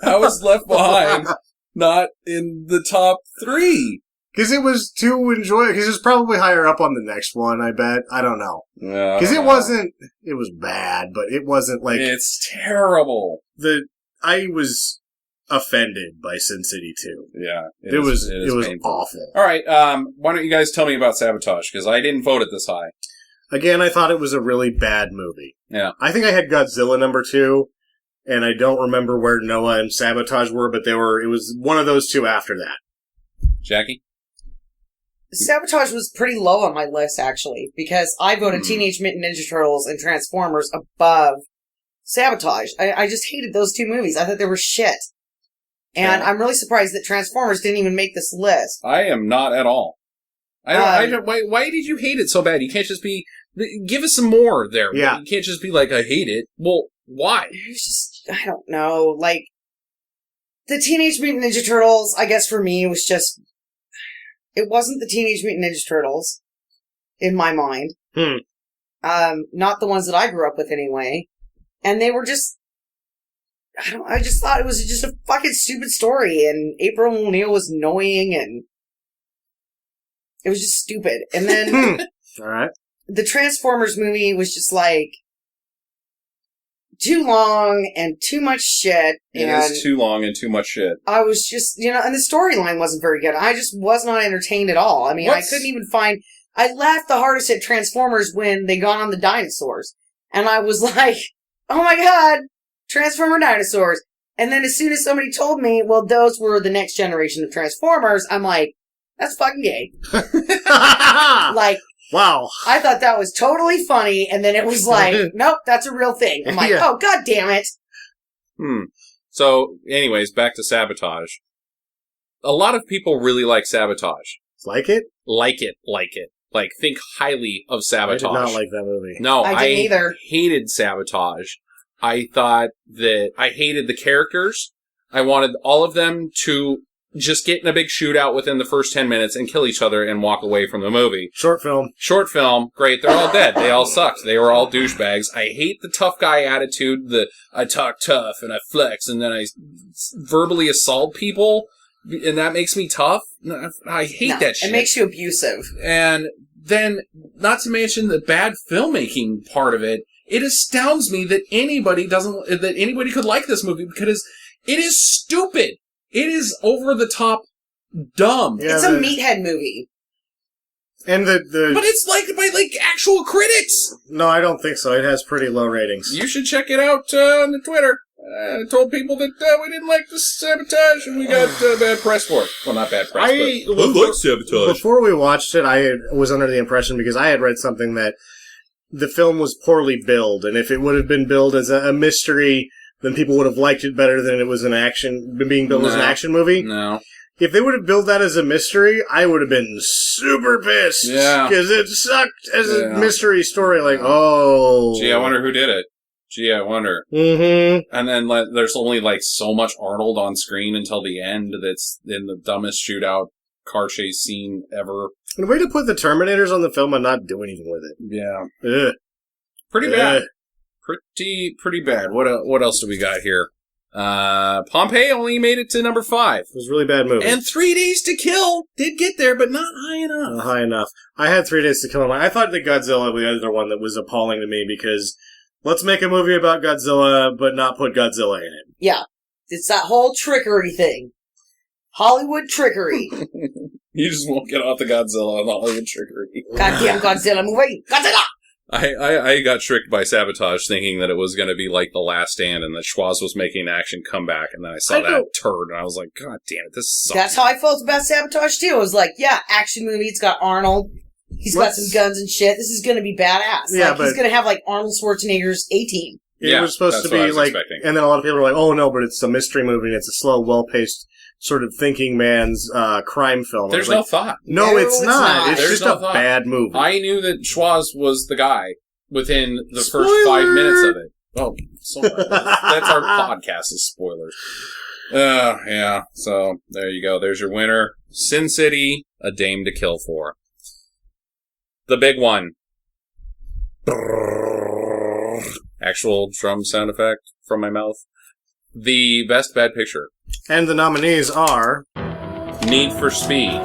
[SPEAKER 1] How is Left Behind not in the top 3?
[SPEAKER 2] Because it was too enjoyable. Because it's probably higher up on the next one, I bet. I don't know. Because it was bad, but it wasn't like...
[SPEAKER 1] It's terrible.
[SPEAKER 2] I was offended by Sin City 2.
[SPEAKER 1] Yeah.
[SPEAKER 2] It was awful.
[SPEAKER 1] All right, why don't you guys tell me about Sabotage? Because I didn't vote it this high.
[SPEAKER 2] Again, I thought it was a really bad movie.
[SPEAKER 1] Yeah.
[SPEAKER 2] I think I had Godzilla number 2, and I don't remember where Noah and Sabotage were, but it was one of those two after that.
[SPEAKER 1] Jackie?
[SPEAKER 3] Sabotage was pretty low on my list, actually, because I voted Teenage Mutant Ninja Turtles and Transformers above Sabotage. I just hated those two movies. I thought they were shit. And I'm really surprised that Transformers didn't even make this list.
[SPEAKER 1] I am not at all. I don't. Why did you hate it so bad? You can't just be... Give us some more there.
[SPEAKER 2] Yeah.
[SPEAKER 1] You can't just be like, I hate it. Well, why?
[SPEAKER 3] It was just... I don't know. Like, the Teenage Mutant Ninja Turtles, I guess for me, was just... It wasn't the Teenage Mutant Ninja Turtles, in my mind. Not the ones that I grew up with, anyway. And they were just... I just thought it was just a fucking stupid story, and April O'Neil was annoying, and... It was just stupid. And then...
[SPEAKER 2] Alright.
[SPEAKER 3] The Transformers movie was just like... too long and too much shit.
[SPEAKER 1] It is too long and too much shit.
[SPEAKER 3] I was just, and the storyline wasn't very good. I just was not entertained at all. I mean, I couldn't even find... I laughed the hardest at Transformers when they got on the dinosaurs. And I was like, oh my god, Transformer dinosaurs. And then as soon as somebody told me, well, those were the next generation of Transformers, I'm like, that's fucking gay. Like...
[SPEAKER 2] Wow.
[SPEAKER 3] I thought that was totally funny, and then it was like, nope, that's a real thing. I'm like, oh, god damn it.
[SPEAKER 1] So, anyways, back to Sabotage. A lot of people really like Sabotage.
[SPEAKER 2] Like it?
[SPEAKER 1] Like it. Like, think highly of Sabotage.
[SPEAKER 2] I did not like that movie.
[SPEAKER 1] No,
[SPEAKER 3] I didn't either.
[SPEAKER 1] Hated Sabotage. I thought that I hated the characters. I wanted all of them to just get in a big shootout within the first 10 minutes and kill each other and walk away from the movie.
[SPEAKER 2] Short film.
[SPEAKER 1] Short film. Great. They're all dead. They all sucked. They were all douchebags. I hate the tough guy attitude. I talk tough and I flex and then I verbally assault people and that makes me tough. I hate that shit.
[SPEAKER 3] It makes you abusive.
[SPEAKER 1] And then, not to mention the bad filmmaking part of it, it astounds me that anybody could like this movie because it is stupid. It is over the top dumb.
[SPEAKER 3] Yeah, it's a meathead movie.
[SPEAKER 2] And
[SPEAKER 1] but it's liked by actual critics.
[SPEAKER 2] No, I don't think so. It has pretty low ratings.
[SPEAKER 1] You should check it out on the Twitter. I told people that we didn't like the Sabotage and we got bad press for it. Well, not bad press, but I like Sabotage.
[SPEAKER 2] Before we watched it, I was under the impression, because I had read something, that the film was poorly billed, and if it would have been billed as a mystery, then people would have liked it better than it was being billed as an action movie.
[SPEAKER 1] No.
[SPEAKER 2] If they would have billed that as a mystery, I would have been super pissed.
[SPEAKER 1] Yeah.
[SPEAKER 2] Because it sucked as a mystery story. Like, oh.
[SPEAKER 1] Gee, I wonder who did it. Gee, I wonder.
[SPEAKER 2] Mm-hmm.
[SPEAKER 1] And then there's only so much Arnold on screen until the end that's in the dumbest shootout car chase scene ever.
[SPEAKER 2] And a way to put the Terminators on the film and not do anything with it.
[SPEAKER 1] Yeah.
[SPEAKER 2] Ugh.
[SPEAKER 1] Pretty bad. Pretty bad. What else do we got here? Pompeii only made it to number 5. It
[SPEAKER 2] was a really bad movie.
[SPEAKER 1] And 3 Days to Kill did get there, but not high enough.
[SPEAKER 2] Not high enough. I had 3 Days to Kill in mind. I thought that Godzilla was the other one that was appalling to me, because let's make a movie about Godzilla, but not put Godzilla in it.
[SPEAKER 3] Yeah. It's that whole trickery thing. Hollywood trickery.
[SPEAKER 1] You just won't get off the Godzilla and the Hollywood trickery.
[SPEAKER 3] Goddamn Godzilla movie! Godzilla!
[SPEAKER 1] I got tricked by Sabotage thinking that it was going to be like The Last Stand and that Schwarz was making an action comeback, and then I saw that turd and I was like, God damn it, this sucks.
[SPEAKER 3] That's how I felt about Sabotage too. I was like, yeah, action movie, it's got Arnold, he's got some guns and shit, this is going to be badass.
[SPEAKER 2] Yeah,
[SPEAKER 3] he's going to have Arnold Schwarzenegger's A-Team.
[SPEAKER 2] It was supposed to be expecting. And then a lot of people were like, oh no, but it's a mystery movie and it's a slow, well-paced sort of thinking man's crime film.
[SPEAKER 1] There's no thought.
[SPEAKER 2] No, it's not. It's just a bad movie.
[SPEAKER 1] I knew that Schwarz was the guy within the first 5 minutes of it. Oh, that's our podcast is spoilers. Yeah. So there you go. There's your winner. Sin City, A Dame to Kill For. The big one. Actual drum sound effect from my mouth. The best bad picture.
[SPEAKER 2] And the nominees are
[SPEAKER 1] Need for Speed,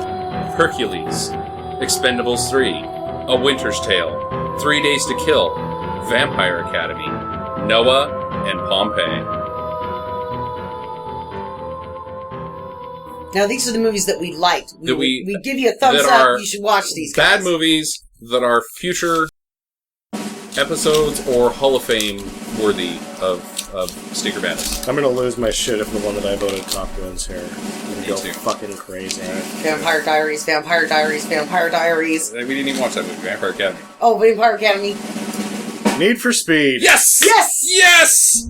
[SPEAKER 1] Hercules, Expendables 3, A Winter's Tale, 3 Days to Kill, Vampire Academy, Noah, and Pompeii.
[SPEAKER 3] Now, these are the movies that we liked. We give you a thumbs up. You should watch these guys.
[SPEAKER 1] Bad movies that are future episodes or Hall of Fame worthy of Sneaker Madness.
[SPEAKER 2] I'm going to lose my shit if the one that I voted top wins here. I'm going to go fucking crazy.
[SPEAKER 3] Vampire Diaries, Vampire Diaries, Vampire Diaries.
[SPEAKER 1] We didn't even watch that movie, Vampire Academy.
[SPEAKER 3] Oh, Vampire Academy.
[SPEAKER 2] Need for Speed.
[SPEAKER 1] Yes!
[SPEAKER 3] Yes!
[SPEAKER 1] Yes!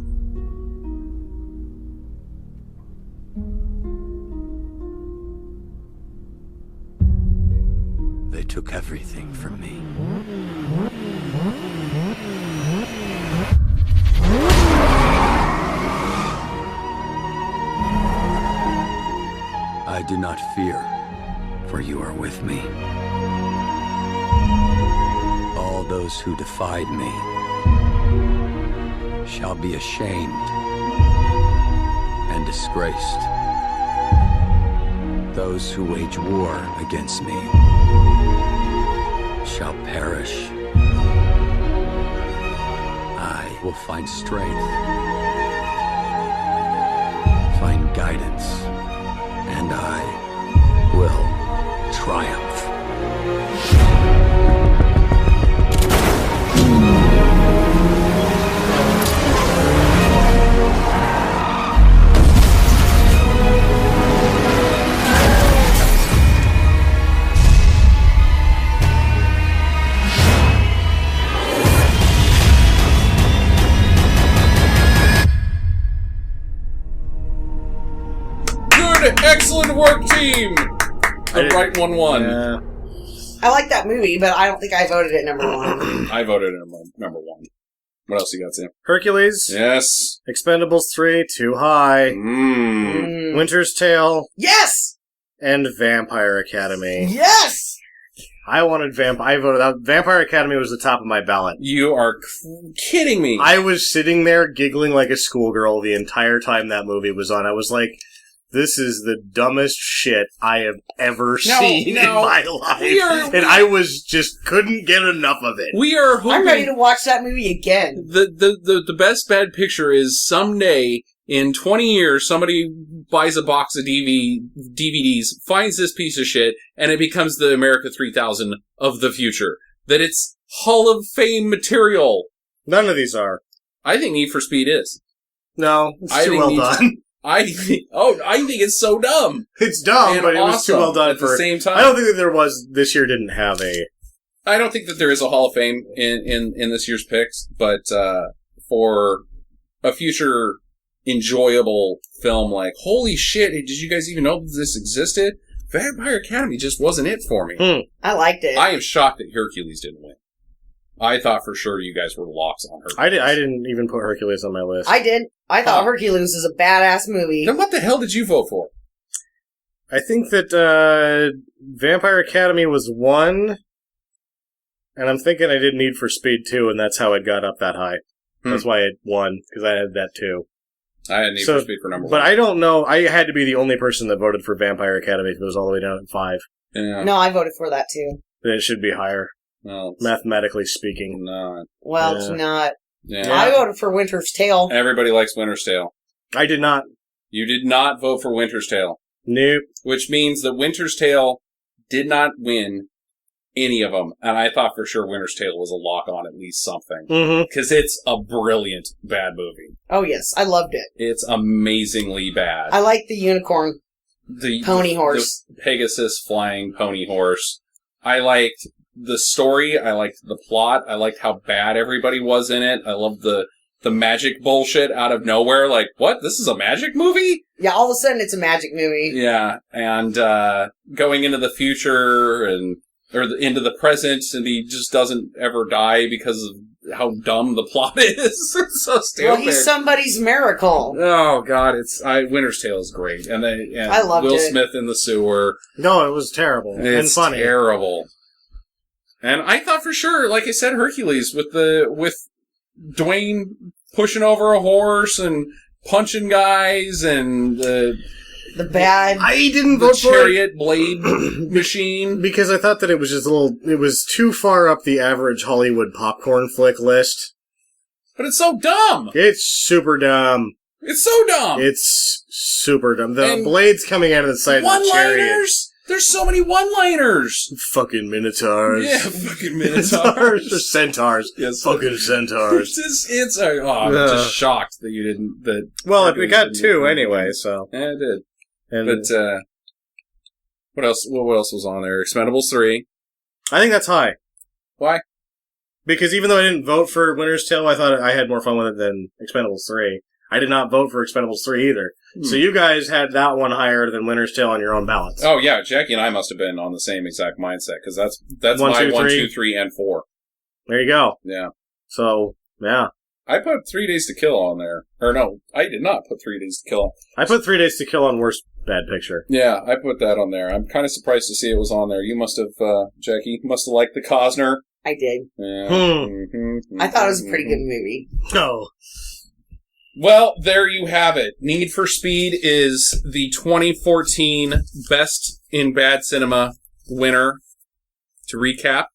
[SPEAKER 11] They took everything from me. I do not fear, for you are with me. All those who defied me shall be ashamed and disgraced. Those who wage war against me shall perish. I will find strength, find guidance, and I will triumph.
[SPEAKER 1] Excellent work, team! The right one won.
[SPEAKER 2] Yeah.
[SPEAKER 3] I like that movie, but I don't think I voted it number 1.
[SPEAKER 1] I voted it number 1. What else you got, Sam?
[SPEAKER 2] Hercules.
[SPEAKER 1] Yes.
[SPEAKER 2] Expendables 3, too high. Winter's Tale.
[SPEAKER 3] Yes!
[SPEAKER 2] And Vampire Academy.
[SPEAKER 3] Yes!
[SPEAKER 2] I voted out. Vampire Academy was the top of my ballot.
[SPEAKER 1] You are kidding me.
[SPEAKER 2] I was sitting there giggling like a schoolgirl the entire time that movie was on. I was like, this is the dumbest shit I have ever seen in my life. And I couldn't get enough of it.
[SPEAKER 1] We are hoping...
[SPEAKER 3] I'm ready to watch that movie again.
[SPEAKER 1] The best bad picture is someday, in 20 years, somebody buys a box of DVDs, finds this piece of shit, and it becomes the America 3000 of the future. That it's Hall of Fame material.
[SPEAKER 2] None of these are.
[SPEAKER 1] I think Need for Speed is.
[SPEAKER 2] No, it's too well done.
[SPEAKER 1] I think it's so dumb.
[SPEAKER 2] It's dumb, but it was too well done
[SPEAKER 1] at the same time.
[SPEAKER 2] I don't think that there was, this year didn't have a...
[SPEAKER 1] I don't think that there is a Hall of Fame in this year's picks, but for a future enjoyable film like, holy shit, did you guys even know this existed? Vampire Academy just wasn't it for me.
[SPEAKER 3] I liked it.
[SPEAKER 1] I am shocked that Hercules didn't win. I thought for sure you guys were locks on Hercules.
[SPEAKER 2] I didn't even put Hercules on my list.
[SPEAKER 3] I did. I thought Hercules is a badass movie.
[SPEAKER 1] Then what the hell did you vote for?
[SPEAKER 2] I think that Vampire Academy was 1, and I'm thinking I did Need for Speed 2, and that's how it got up that high. That's why it won, because I had that too.
[SPEAKER 1] I had Need for Speed for number 1.
[SPEAKER 2] But I don't know. I had to be the only person that voted for Vampire Academy if it was all the way down at 5.
[SPEAKER 1] Yeah.
[SPEAKER 3] No, I voted for that too.
[SPEAKER 2] Then it should be higher.
[SPEAKER 1] Well,
[SPEAKER 2] mathematically speaking.
[SPEAKER 1] Not.
[SPEAKER 3] Well, it's not.
[SPEAKER 1] Yeah.
[SPEAKER 3] I voted for Winter's Tale.
[SPEAKER 1] Everybody likes Winter's Tale.
[SPEAKER 2] I did not.
[SPEAKER 1] You did not vote for Winter's Tale.
[SPEAKER 2] Nope.
[SPEAKER 1] Which means that Winter's Tale did not win any of them. And I thought for sure Winter's Tale was a lock on at least something. Because it's a brilliant bad movie.
[SPEAKER 3] Oh, yes. I loved it.
[SPEAKER 1] It's amazingly bad.
[SPEAKER 3] I like the unicorn. The pony horse.
[SPEAKER 1] The Pegasus flying pony horse. I liked the story. I liked the plot. I liked how bad everybody was in it. I loved the magic bullshit out of nowhere. Like, what? This is a magic movie?
[SPEAKER 3] Yeah, all of a sudden it's a magic movie.
[SPEAKER 1] Yeah, and going into the future or into the present, and he just doesn't ever die because of how dumb the plot is. It's so stupid.
[SPEAKER 3] Well, he's somebody's miracle.
[SPEAKER 1] Oh God, Winter's Tale is great, and
[SPEAKER 3] I loved
[SPEAKER 1] Will
[SPEAKER 3] it.
[SPEAKER 1] Smith in the sewer.
[SPEAKER 2] No, it was terrible and funny.
[SPEAKER 1] Terrible. And I thought for sure, like I said, Hercules with Dwayne pushing over a horse and punching guys and the
[SPEAKER 3] bad.
[SPEAKER 2] I didn't vote for
[SPEAKER 1] chariot blade machine
[SPEAKER 2] because I thought that it was just it was too far up the average Hollywood popcorn flick list.
[SPEAKER 1] But it's so dumb.
[SPEAKER 2] It's super dumb.
[SPEAKER 1] It's so dumb.
[SPEAKER 2] It's super dumb. The blades coming out of the side of the chariot.
[SPEAKER 1] One-liners. There's so many one-liners.
[SPEAKER 2] Fucking minotaurs.
[SPEAKER 1] Yeah, fucking minotaurs.
[SPEAKER 2] Or centaurs.
[SPEAKER 1] Yes,
[SPEAKER 2] fucking centaurs.
[SPEAKER 1] I'm just shocked that you didn't.
[SPEAKER 2] Well, we got 2 anyway, so.
[SPEAKER 1] Yeah, it did. But what else? What else was on there? Expendables 3.
[SPEAKER 2] I think that's high.
[SPEAKER 1] Why?
[SPEAKER 2] Because even though I didn't vote for Winter's Tale, I thought I had more fun with it than Expendables 3. I did not vote for Expendables 3 either. So you guys had that one higher than Winter's Tale on your own ballots.
[SPEAKER 1] Oh yeah, Jackie and I must have been on the same exact mindset, because that's
[SPEAKER 2] One,
[SPEAKER 1] my
[SPEAKER 2] two,
[SPEAKER 1] 1,
[SPEAKER 2] three.
[SPEAKER 1] 2, 3, and 4.
[SPEAKER 2] There you go.
[SPEAKER 1] Yeah.
[SPEAKER 2] So, yeah.
[SPEAKER 1] I put 3 Days to Kill on there. Or no, I did not put 3 Days to Kill.
[SPEAKER 2] I put 3 Days to Kill on Worst Bad Picture.
[SPEAKER 1] Yeah, I put that on there. I'm kind of surprised to see it was on there. You must have, Jackie, must have liked the Costner.
[SPEAKER 3] I did.
[SPEAKER 1] Yeah.
[SPEAKER 3] I thought it was a pretty good movie.
[SPEAKER 2] No.
[SPEAKER 1] Well, there you have it. Need for Speed is the 2014 Best in Bad Cinema winner. To recap,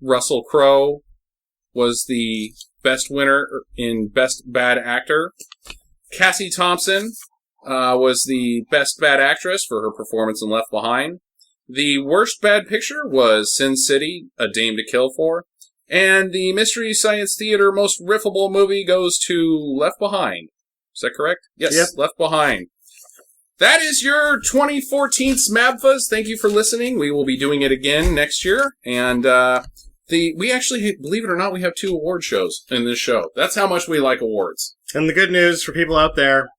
[SPEAKER 1] Russell Crowe was the best winner in Best Bad Actor. Cassie Thompson was the Best Bad Actress for her performance in Left Behind. The Worst Bad Picture was Sin City, A Dame to Kill For. And the Mystery Science Theater Most Riffable movie goes to Left Behind. Is that correct? Yes, yep. Left Behind. That is your 2014 SMABFAs. Thank you for listening. We will be doing it again next year. And we actually, believe it or not, we have 2 award shows in this show. That's how much we like awards.
[SPEAKER 2] And the good news for people out there...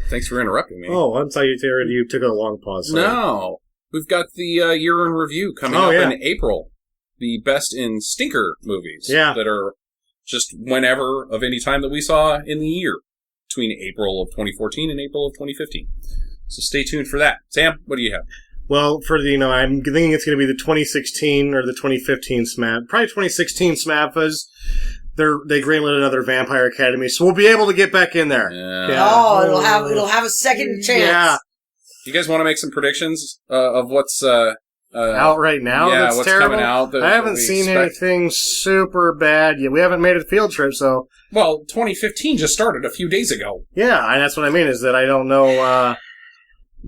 [SPEAKER 1] Thanks for interrupting me.
[SPEAKER 2] Oh, I'm sorry you took a long pause. Sorry.
[SPEAKER 1] No. We've got the year in review coming up in April. The best in stinker movies that are just whenever of any time that we saw in the year between April of 2014 and April of 2015. So stay tuned for that. Sam, what do you have?
[SPEAKER 2] Well, for the, I'm thinking it's going to be the 2016 or the 2015 SMAB, probably 2016 SMABFAs. They greenlit another Vampire Academy, so we'll be able to get back in there.
[SPEAKER 1] Yeah.
[SPEAKER 3] Oh, it'll have a second chance.
[SPEAKER 2] Yeah.
[SPEAKER 1] You guys want to make some predictions of what's
[SPEAKER 2] out right now?
[SPEAKER 1] Yeah,
[SPEAKER 2] that's
[SPEAKER 1] what's
[SPEAKER 2] terrible.
[SPEAKER 1] coming out?
[SPEAKER 2] I haven't seen anything super bad yet. We haven't made a field trip, so.
[SPEAKER 1] Well, 2015 just started a few days ago.
[SPEAKER 2] Yeah, and that's what I mean, is that I don't know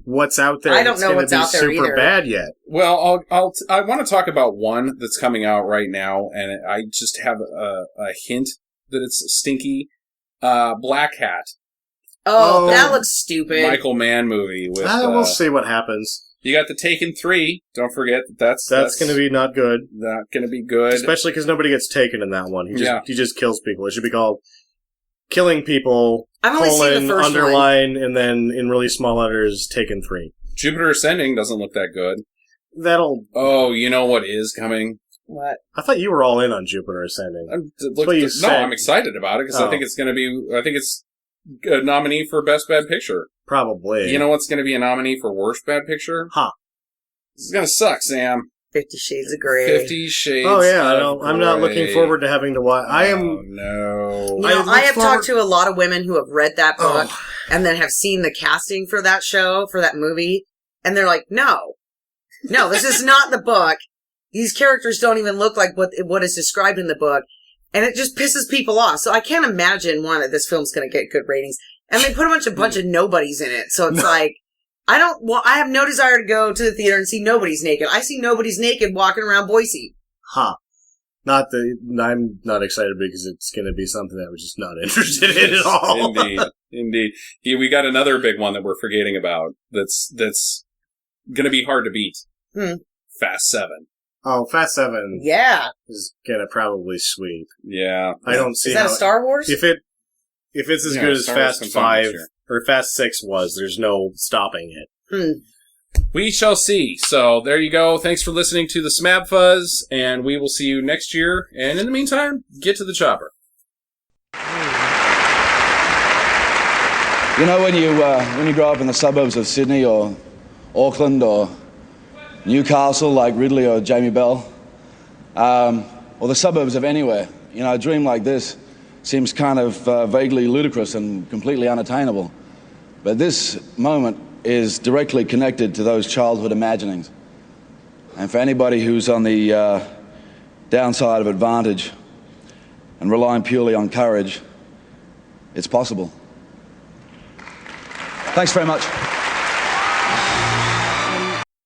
[SPEAKER 2] what's out there.
[SPEAKER 3] I don't know what's out there
[SPEAKER 2] super
[SPEAKER 3] either.
[SPEAKER 2] bad yet.
[SPEAKER 1] Well, I want to talk about one that's coming out right now, and I just have a hint that it's stinky. Black Hat.
[SPEAKER 3] Oh, that looks stupid.
[SPEAKER 1] Michael Mann movie with.
[SPEAKER 2] We'll see what happens.
[SPEAKER 1] You got the Taken 3. Don't forget that's
[SPEAKER 2] going to be not good.
[SPEAKER 1] Not going to be good,
[SPEAKER 2] especially because nobody gets taken in that one. He just kills people. It should be called Killing People.
[SPEAKER 3] I've only seen the first
[SPEAKER 2] underline, and then in really small letters, Taken 3.
[SPEAKER 1] Jupiter Ascending doesn't look that good.
[SPEAKER 2] Oh,
[SPEAKER 1] you know what is coming?
[SPEAKER 3] What?
[SPEAKER 2] I thought you were all in on Jupiter Ascending.
[SPEAKER 1] I'm excited about it because I think it's going to be. I think it's a nominee for Best Bad Picture.
[SPEAKER 2] Probably.
[SPEAKER 1] You know what's going to be a nominee for Worst Bad Picture?
[SPEAKER 2] Huh.
[SPEAKER 1] This is going to suck, Sam.
[SPEAKER 3] 50 Shades of Grey.
[SPEAKER 1] 50 Shades.
[SPEAKER 2] Oh yeah,
[SPEAKER 1] of
[SPEAKER 2] I'm not looking forward to having to watch.
[SPEAKER 1] No.
[SPEAKER 3] I have talked to a lot of women who have read that book and then have seen the casting for that show, for that movie, and they're like, no, this is not the book. These characters don't even look like what is described in the book, and it just pisses people off. So I can't imagine, that this film's going to get good ratings. And they put a bunch of nobodies in it, so it's like, I have no desire to go to the theater and see Nobody's Naked. I see Nobody's Naked walking around Boise.
[SPEAKER 2] Huh. I'm not excited because it's going to be something that we're just not interested in at all.
[SPEAKER 1] Indeed. We got another big one that we're forgetting about that's going to be hard to beat. Fast 7.
[SPEAKER 2] Oh, Fast 7.
[SPEAKER 3] Yeah.
[SPEAKER 2] Is going to probably sweep.
[SPEAKER 1] Yeah.
[SPEAKER 2] I don't see
[SPEAKER 3] Is that a Star Wars?
[SPEAKER 2] If it's as good as Fast 5 or Fast 6 was, there's no stopping it.
[SPEAKER 1] We shall see. So there you go. Thanks for listening to the SMABFAs, and we will see you next year. And in the meantime, get to the chopper.
[SPEAKER 7] You know, when you grow up in the suburbs of Sydney or Auckland or Newcastle, like Ridley or Jamie Bell, or the suburbs of anywhere, a dream like this seems kind of vaguely ludicrous and completely unattainable. But this moment is directly connected to those childhood imaginings. And for anybody who's on the downside of advantage and relying purely on courage, it's possible. Thanks very much.